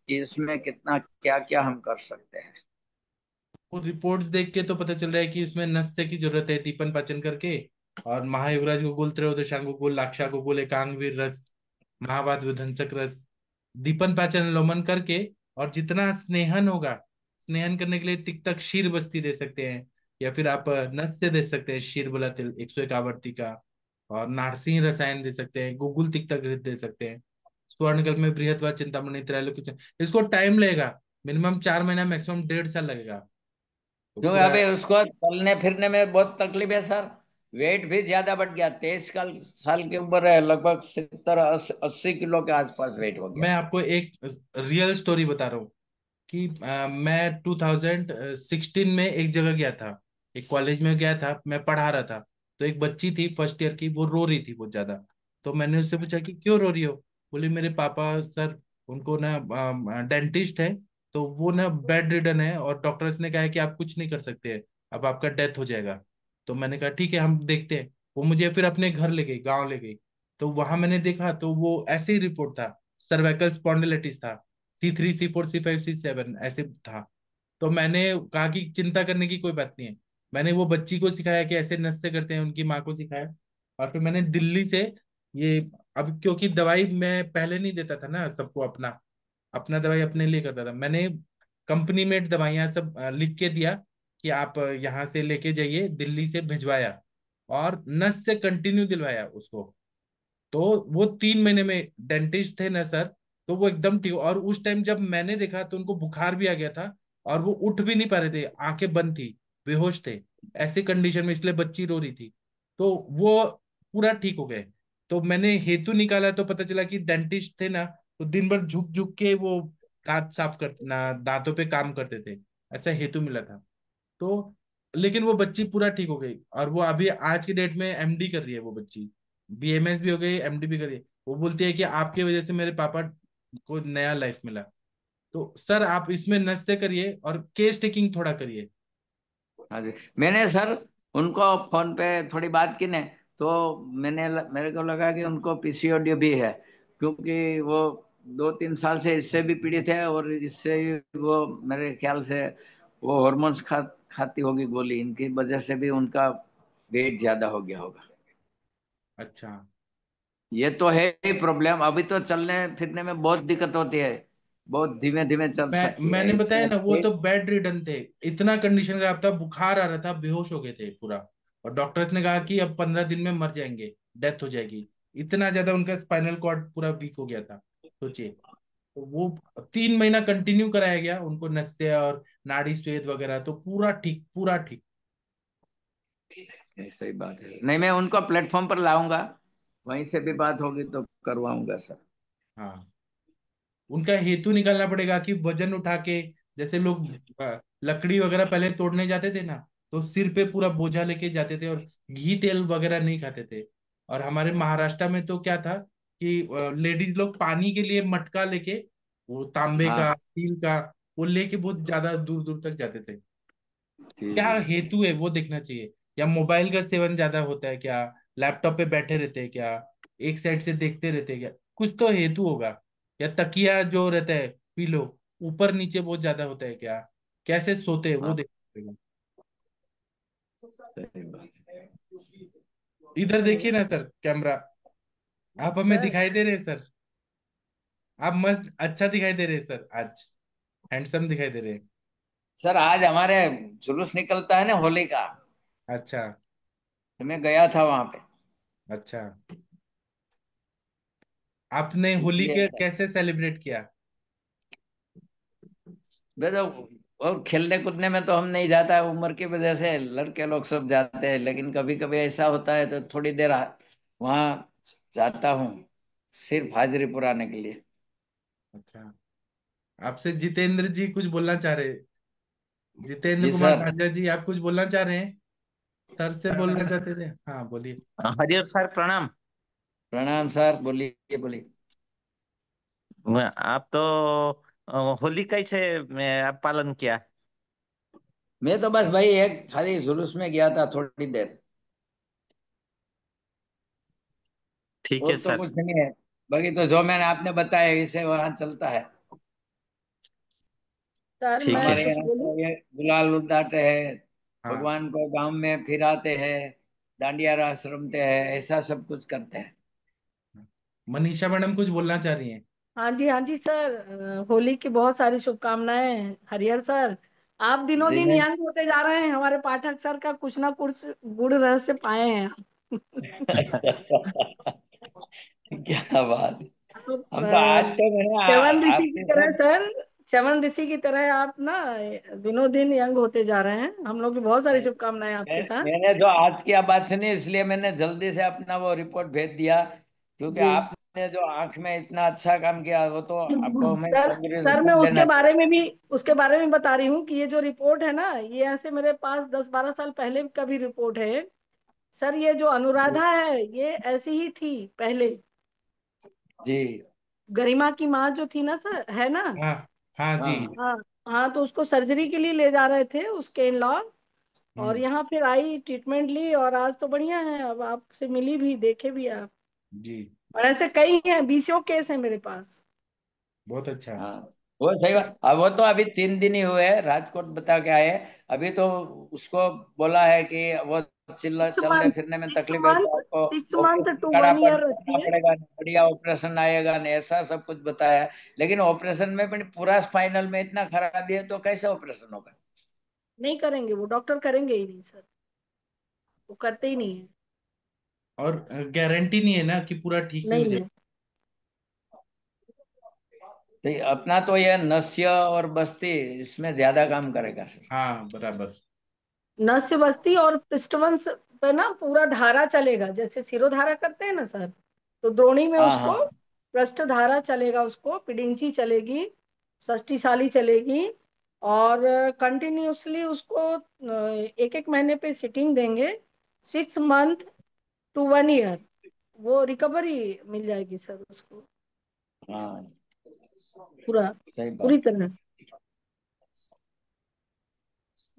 Speaker 7: कि इसमें कितना क्या क्या हम कर सकते हैं।
Speaker 2: वो रिपोर्ट्स देख के तो पता चल रहा है कि उसमें नस्य की जरूरत है, दीपन पाचन करके। और महायुवराज गुगुल, त्रयोदशांग गुगुल, लाक्षा गुगुल, एकांग वीर रस, महावात विध्वंसक रस, दीपन पाचन लोमन करके। और जितना स्नेहन होगा, स्नेहन करने के लिए तिक्तक क्षीर बस्ती दे सकते हैं। या फिर आप नस्य दे सकते हैं, क्षीर बोला तिल 101 आवर्ती का। और नारसिंह रसायन दे सकते हैं, गुगुल तिक्तक घृत दे सकते हैं। स्वर्णकल्प में बृहत्वा चिंतामणि त्रैलोक्य। इसको टाइम लगेगा, मिनिमम 4 महीना, मैक्सिमम 1.5 साल लगेगा। तो
Speaker 7: क्योंकि
Speaker 2: पूरा।
Speaker 7: अभी उसको चलने फिरने में बहुत तकलीफ है सर। वेट भी ज्यादा बढ़ गया, 23 साल की उम्र है, लगभग 70-80 किलो के आसपास वेट हो गया।
Speaker 2: मैं आपको एक रियल स्टोरी बता रहा हूँ कि मैं 2016 में एक जगह गया था, एक कॉलेज में गया था, मैं पढ़ा रहा था। तो एक बच्ची थी फर्स्ट ईयर की, वो रो रही थी बहुत ज्यादा। तो मैंने उससे पूछा कि क्यों रो रही हो। बोली मेरे पापा सर, उनको ना डेंटिस्ट है, तो वो ना बेड रिडन है, और डॉक्टर्स ने कहा है कि आप कुछ नहीं कर सकते हैं, अब आपका डेथ हो जाएगा। तो मैंने कहा ठीक है, हम देखते हैं। वो मुझे फिर अपने घर ले गई, गाँव ले गई। तो वहां मैंने देखा तो वो ऐसे ही रिपोर्ट था, सर्वाइकल स्पॉन्डिलिटिस था, C3 C4 C5 C7 ऐसे था। तो मैंने कहा कि चिंता करने की कोई बात नहीं है। मैंने वो बच्ची को सिखाया कि ऐसे नस से करते हैं, उनकी माँ को सिखाया। और फिर मैंने दिल्ली से ये, अब क्योंकि दवाई मैं पहले नहीं देता था ना सबको, अपना अपना दवाई अपने लिए करता था, मैंने कंपनी मेड दवाइयां सब लिख के दिया कि आप यहाँ से लेके जाइए, दिल्ली से भिजवाया। और नस से कंटिन्यू दिलवाया उसको। तो वो 3 महीने में, डेंटिस्ट थे ना सर, तो वो एकदम ठीक। और उस टाइम जब मैंने देखा तो उनको बुखार भी आ गया था, और वो उठ भी नहीं पा रहे थे, आंखें बंद थी, बेहोश थे, ऐसे कंडीशन में, इसलिए बच्ची रो रही थी। तो वो पूरा ठीक हो गए। तो मैंने हेतु निकाला तो पता चला कि डेंटिस्ट थे ना, तो दिन भर झुक झुक के वो दांत साफ करना, दांतों पे काम करते थे, ऐसा हेतु मिला था। तो लेकिन वो बच्ची पूरा ठीक हो गई, और वो अभी आज की डेट में एमडी कर रही है वो बच्ची। बीएमएस भी हो गई, एमडी भी कर रही है। वो बोलती है कि आपकी वजह से मेरे पापा को नया लाइफ मिला। तो सर आप इसमें नस से करिए और केस टेकिंग थोड़ा करिए।
Speaker 7: हाँ जी, मैंने सर उनको फोन पे थोड़ी बात की ने, तो मेरे को लगा कि उनको पीसीओडी भी है, क्योंकि वो 2-3 साल से इससे भी पीड़ित है, और इससे भी वो मेरे ख्याल से वो हॉर्मोन्स खाती होगी गोली, इनकी वजह से भी उनका वेट ज्यादा हो गया होगा।
Speaker 2: अच्छा।
Speaker 7: ये तो है ही प्रॉब्लम, अभी तो चलने फिरने में बहुत दिक्कत होती है, बहुत धीमे धीमे चल सकती है
Speaker 2: मैंने बताया
Speaker 7: इसमें।
Speaker 2: ना, वो तो बेड रिडन थे। इतना कंडीशन खराब था, बुखार आ रहा था, बेहोश हो गए थे पूरा। और डॉक्टर्स ने कहा कि अब 15 दिन में मर जाएंगे, डेथ हो जाएगी। इतना ज्यादा उनका स्पाइनल कॉर्ड पूरा वीक हो गया था, सोचिए। तो वो 3 महीना कंटिन्यू कराया गया उनको, नस्य और नाड़ी स्वेद वगैरह, तो पूरा ठीक, पूरा ठीक।
Speaker 7: ये सही बात है, नहीं मैं उनको प्लेटफॉर्म पर लाऊंगा, वहीं से भी बात होगी तो करवाऊंगा सर।
Speaker 2: हाँ, उनका हेतु निकालना पड़ेगा कि वजन उठा के, जैसे लोग लकड़ी वगैरह पहले तोड़ने जाते थे ना, तो सिर पे पूरा बोझा लेके जाते थे, और घी तेल वगैरह नहीं खाते थे। और हमारे महाराष्ट्र में तो क्या था कि लेडीज लोग पानी के लिए मटका लेके, वो तांबे
Speaker 7: हाँ
Speaker 2: का, स्टील का, वो लेके बहुत ज्यादा दूर दूर तक जाते थे।
Speaker 7: जी
Speaker 2: क्या
Speaker 7: जी।
Speaker 2: हेतु है वो देखना चाहिए। या मोबाइल का सेवन ज्यादा होता है क्या, लैपटॉप पे बैठे रहते हैं क्या, एक साइड से देखते रहते हैं क्या, कुछ तो हेतु होगा। या तकिया जो रहता है, पिलो, ऊपर नीचे बहुत ज्यादा होता है क्या, कैसे सोते हैं वो
Speaker 7: हाँ
Speaker 2: देखना पड़ेगा।
Speaker 7: सही बात है।
Speaker 2: इधर देखिए ना सर, कैमरा, आप हमें
Speaker 4: सर
Speaker 2: दिखाई दे रहे हैं सर। आप मस्त अच्छा दिखाई दे रहे हैं सर आज, हैंडसम दिखाई दे रहे हैं।
Speaker 7: सर आज हमारे जुलूस निकलता है ना होली का,
Speaker 2: अच्छा।
Speaker 7: तो मैं गया था वहां पे,
Speaker 2: अच्छा, आपने होली
Speaker 7: इसलिए
Speaker 2: के कैसे सेलिब्रेट किया?
Speaker 7: वैसे और खेलने कूदने में तो हम नहीं जाता है, उम्र की वजह से लड़के लोग सब जाते हैं, लेकिन कभी कभी ऐसा होता है तो थोड़ी देर वहां जाता हूँ, सिर्फ हाजिरी पुराने के लिए।
Speaker 2: अच्छा, आपसे जितेंद्र जी कुछ बोलना चाह रहे, जितेंद्र
Speaker 7: जी
Speaker 2: कुमार
Speaker 7: सर।
Speaker 2: पांड्या जी, आप कुछ बोलना चाह रहे हैं? सर से बोलना चाहते थे, हाँ बोलिए।
Speaker 6: हरियर सर प्रणाम।
Speaker 7: प्रणाम सर, बोलिए बोलिए।
Speaker 6: आप तो होली कैसे आप पालन किया?
Speaker 7: मैं तो बस भाई एक खाली जुलूस में गया था थोड़ी देर,
Speaker 6: ठीक है
Speaker 7: और तो
Speaker 6: सर।
Speaker 7: कुछ नहीं है, बाकी तो जो मैंने आपने बताया इसे वहां चलता है।
Speaker 4: सर
Speaker 6: ठीक है।
Speaker 4: मैं
Speaker 7: हमारे
Speaker 4: कुछ
Speaker 7: यहाँ
Speaker 4: बोलूं?
Speaker 7: तो ये गुलाल उड़ाते हैं,
Speaker 2: हाँ,
Speaker 7: भगवान को गांव में फिराते हैं, दांडिया रास रमते हैं, ऐसा सब कुछ करते हैं।
Speaker 2: मनीषा मैडम कुछ बोलना चाह रही हैं।
Speaker 4: हाँ जी सर, होली की बहुत सारी शुभकामनाएं हरिहर सर। आप दिनों
Speaker 7: जी
Speaker 4: दिन
Speaker 7: नहीं।
Speaker 4: यंग होते जा रहे हैं, हमारे पाठक सर का कुछ ना कुछ गुड़ रहस्य पाए हैं आप।
Speaker 7: क्या बात है।
Speaker 4: तो,
Speaker 7: हम तो आज तो मैंने
Speaker 4: च्यवन ऋषि की
Speaker 7: आपके
Speaker 4: तरह
Speaker 7: सब।
Speaker 4: सर, च्यवन ऋषि की तरह आप ना दिनों दिन यंग होते जा रहे हैं। हम लोग की बहुत सारी शुभकामनाएं आपके साथ।
Speaker 7: मैंने जो आज की आप बात सुनी, इसलिए मैंने जल्दी से अपना वो रिपोर्ट भेज दिया, क्योंकि
Speaker 4: जी
Speaker 7: आपने जो आंख में इतना अच्छा काम किया, वो तो आपको हमें
Speaker 4: सर, सर मैं
Speaker 7: कांग्रेचुलेशन
Speaker 4: उसके
Speaker 7: देना
Speaker 4: बारे
Speaker 7: चाहिए।
Speaker 4: में भी, उसके बारे में बता रही हूँ कि ये जो रिपोर्ट है ना, ये ऐसे मेरे पास 10-12 साल पहले का भी रिपोर्ट है सर। ये जो अनुराधा है ये ऐसी ही थी पहले।
Speaker 7: जी।
Speaker 4: गरिमा की माँ जो थी ना सर, है ना?
Speaker 2: हाँ, हाँ जी।
Speaker 7: हाँ।
Speaker 4: हाँ। हाँ, तो उसको सर्जरी के लिए ले जा रहे थे उसके इन लॉ, और
Speaker 2: हम्म।
Speaker 4: यहाँ फिर आई, ट्रीटमेंट ली, और आज तो बढ़िया है। अब आपसे मिली भी, देखे भी आप।
Speaker 2: जी,
Speaker 4: और ऐसे कई हैं, बीसियों केस है मेरे पास।
Speaker 2: बहुत अच्छा।
Speaker 7: हाँ वो सही बात, अब वो तो अभी 3 दिन ही हुए हैं, राजकोट बता के आए। अभी तो उसको बोला है कि वो
Speaker 4: सिक्स
Speaker 7: चलने
Speaker 4: मंथ
Speaker 7: फिरने में
Speaker 4: सिक्स
Speaker 7: तकलीफ है, तो
Speaker 4: मंथ
Speaker 7: आपको
Speaker 4: 6 मंथ
Speaker 7: ऑपरेशन
Speaker 4: टू
Speaker 7: करना
Speaker 4: वन ईयर
Speaker 7: करना
Speaker 4: रखिए।
Speaker 7: पड़ेगा, बढ़िया ऑपरेशन आएगा नहीं, ऐसा सब कुछ बताया है। लेकिन ऑपरेशन में भी पूरा स्पाइनल में इतना खराबी है, तो कैसे ऑपरेशन होगा।
Speaker 4: नहीं करेंगे, वो डॉक्टर करेंगे ही नहीं सर, वो करते ही नहीं है।
Speaker 2: और गारंटी नहीं है ना कि पूरा ठीक भी हो
Speaker 4: नहीं
Speaker 2: जाए।
Speaker 4: है।
Speaker 7: तो अपना तो ये नस्य और बस्ती इसमें ज्यादा काम करेगा सर।
Speaker 2: हाँ, बराबर।
Speaker 4: नस्य बस्ती और पृष्ठवंश पे ना पूरा धारा चलेगा, जैसे सिरोधारा करते हैं ना सर, तो द्रोणी में
Speaker 7: हाँ
Speaker 4: उसको
Speaker 7: हाँ
Speaker 4: पृष्ठ धारा चलेगा, उसको पिडिंची चलेगी, षष्टिशाली चलेगी, और कंटिन्यूअसली उसको एक एक महीने पे सिटिंग देंगे, 6 मंथ टू 1 ईयर, वो रिकवरी मिल जाएगी सर उसको
Speaker 7: हाँ,
Speaker 4: पूरा,
Speaker 7: सही
Speaker 4: पूरी
Speaker 7: बात।
Speaker 4: तरह।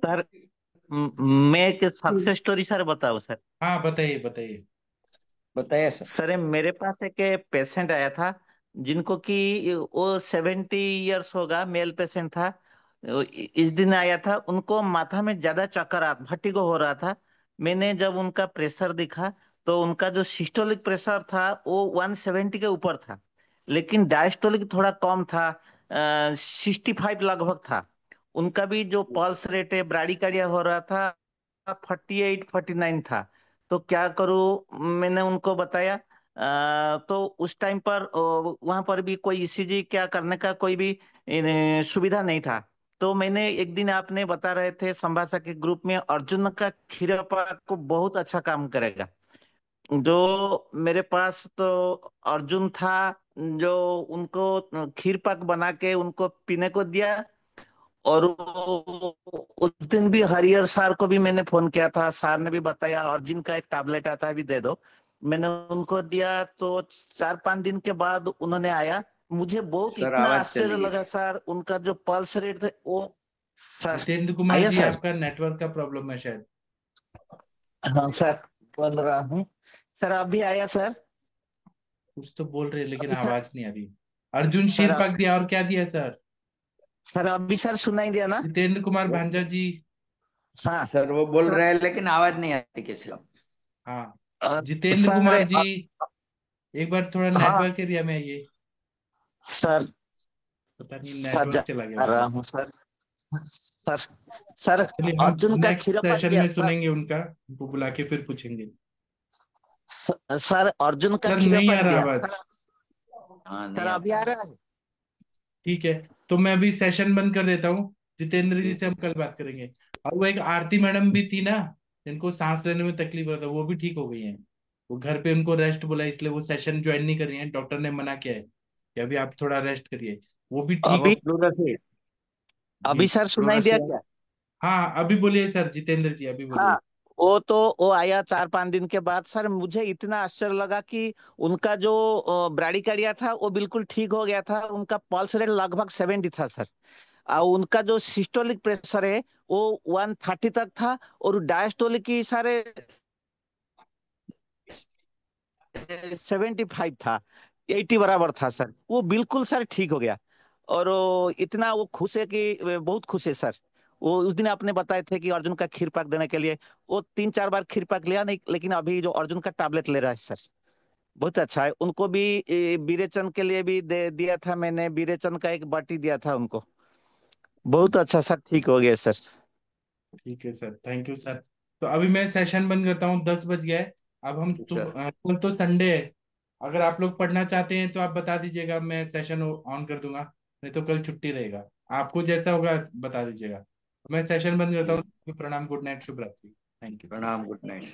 Speaker 6: सर मैं एक
Speaker 4: जी
Speaker 6: सक्सेस स्टोरी सर बताऊं सर।
Speaker 2: हाँ, बताइए बताइए।
Speaker 7: बताइए सर।
Speaker 6: सर मेरे पास एक पेशेंट आया था, जिनको कि वो 70 इयर्स होगा, मेल पेशेंट था। इस दिन आया था, उनको माथा में ज्यादा चक्कर आ भट्टिगो हो रहा था। मैंने जब उनका प्रेशर देखा, तो उनका जो सिस्टोलिक प्रेशर था वो 170 के ऊपर था, लेकिन डायस्टोलिक थोड़ा कम था, 65 लगभग था। उनका भी जो पल्स रेट है ब्राडिकार्डिया हो रहा था, 48 49 था। तो क्या करूं, मैंने उनको बताया। तो उस टाइम पर वहां पर भी कोई ईसीजी क्या करने का कोई भी सुविधा नहीं था। तो मैंने एक दिन, आपने बता रहे थे संभाषा के ग्रुप में, अर्जुन का खीरपा को बहुत अच्छा काम करेगा। जो मेरे पास तो अर्जुन था, जो उनको खीर पाक बना के उनको पीने को दिया। और उस दिन भी हरिहर सर को भी मैंने फोन किया था, सर ने भी बताया अर्जुन का एक टैबलेट आता है भी दे दो। मैंने उनको दिया, तो 4 5 दिन के बाद उन्होंने आया। मुझे बहुत
Speaker 7: सर
Speaker 6: इतना
Speaker 7: आवाज
Speaker 6: आश्चर्य
Speaker 7: चली गई।
Speaker 6: लगा सर, उनका जो पल्स रेट थे वो। सर
Speaker 2: जितेंद्र कुमार
Speaker 6: आइए
Speaker 2: जी,
Speaker 6: सर।
Speaker 2: आपका नेटवर्क का प्रॉब्लम है शायद।
Speaker 6: हाँ सर, बोल रहा हूँ। सर अभी आया सर।
Speaker 2: कुछ तो बोल रहे हैं लेकिन
Speaker 6: अभी सर।
Speaker 2: आवाज नहीं आ रही। अर्जुन
Speaker 6: सर
Speaker 2: शीर पाक दिया, और क्या दिया सर?
Speaker 6: सर अभी सर सुनाई दिया ना?
Speaker 2: जितेंद्र कुमार
Speaker 7: वो
Speaker 2: भांजा जी।
Speaker 6: हाँ
Speaker 7: सर वो बोल
Speaker 6: सर।
Speaker 7: रहे हैं लेकिन आवाज नहीं आती किसी को।
Speaker 2: हाँ, जितेंद्र
Speaker 6: सर
Speaker 2: कुमार जी, एक बार थोड़ा
Speaker 6: हाँ
Speaker 2: नेटवर्क एरिया में आइए।
Speaker 6: सर।
Speaker 2: पता नहीं
Speaker 6: सर
Speaker 2: नेटवर्क
Speaker 6: जा
Speaker 2: चला गया
Speaker 6: रहा
Speaker 2: उनका।
Speaker 6: हूँ सर। सर। सर
Speaker 2: चलिए, हम
Speaker 6: अर्जुन का
Speaker 2: नेक्स्ट
Speaker 6: खीरपा
Speaker 2: सेशन
Speaker 6: दिया
Speaker 2: में
Speaker 6: सर।
Speaker 2: सुनेंगे उनका, उनको बुला के फिर पूछेंगे।
Speaker 6: सर अर्जुन का
Speaker 2: सर नहीं
Speaker 6: खीरपा
Speaker 2: आ रहा
Speaker 6: दिया सर।
Speaker 2: आवाज।
Speaker 7: हाँ
Speaker 6: सर
Speaker 7: नहीं
Speaker 6: अभी
Speaker 7: आता।
Speaker 6: आ रहा है।
Speaker 2: ठीक है, तो मैं अभी सेशन बंद कर देता हूँ। जितेंद्र जी
Speaker 7: ठीक
Speaker 2: से हम कल बात करेंगे। और वो एक आरती मैडम भी थी ना, जिनको सांस लेने में तकलीफ रहता है, वो भी ठीक हो गई हैं। वो घर पे उनको रेस्ट बोला, इसलिए वो सेशन ज्वाइन नहीं कर रही हैं। डॉक्टर ने मना किया है कि अभी आप थोड़ा रेस्ट करिए। वो भी ठीक
Speaker 7: वो
Speaker 2: हो।
Speaker 6: अभी
Speaker 7: फ्लूरोसिस।
Speaker 6: अभी
Speaker 2: जी।
Speaker 6: सर सुनाई दिया
Speaker 7: फ्लूरोसिस।
Speaker 6: क्या?
Speaker 2: हाँ, अभी बोलिए सर, जितेंद्र जी अभी
Speaker 6: हाँ।
Speaker 2: बोलिए।
Speaker 6: वो आया 4 5 दिन के बाद सर, मुझे इतना आश्चर्य लगा कि उनका जो ब्राडिकार्डिया था वो बिल्कुल ठीक हो गया था। उनका पल्स रेट लगभग 70 था सर। और उनका जो सिस्टोलिक प्रेशर है वो 130 तक था। और डायस्टोलिक की सारे 75 था, 80 बराबर था सर। वो बिल्कुल सर ठीक हो गया। और इतना वो खुश है कि बहुत खुश है सर। वो उस दिन आपने बताए थे कि अर्जुन का खीर पाक देने के लिए, वो 3 4 बार खीर पाक लिया नहीं, लेकिन अभी जो अर्जुन का टैबलेट ले रहा है सर, बहुत अच्छा है। उनको भी विरेचन के लिए भी दे दिया था मैंने, विरेचन का एक बाटी दिया था उनको। बहुत अच्छा सर, ठीक हो गया सर।
Speaker 2: ठीक है सर, थैंक यू सर। तो अभी मैं सेशन बंद करता हूँ, 10 बज गया है। अब हम
Speaker 7: सर
Speaker 2: कल तो संडे है। अगर आप लोग पढ़ना चाहते हैं तो आप बता दीजिएगा, मैं सेशन ऑन कर दूंगा। नहीं तो कल छुट्टी रहेगा। आपको जैसा होगा बता दीजिएगा। मैं सेशन बंद करता
Speaker 7: ठीक।
Speaker 2: हूँ। प्रणाम, गुड नाइट, शुभ रात्रि। Thank you.
Speaker 7: प्रणाम, गुड नाइट।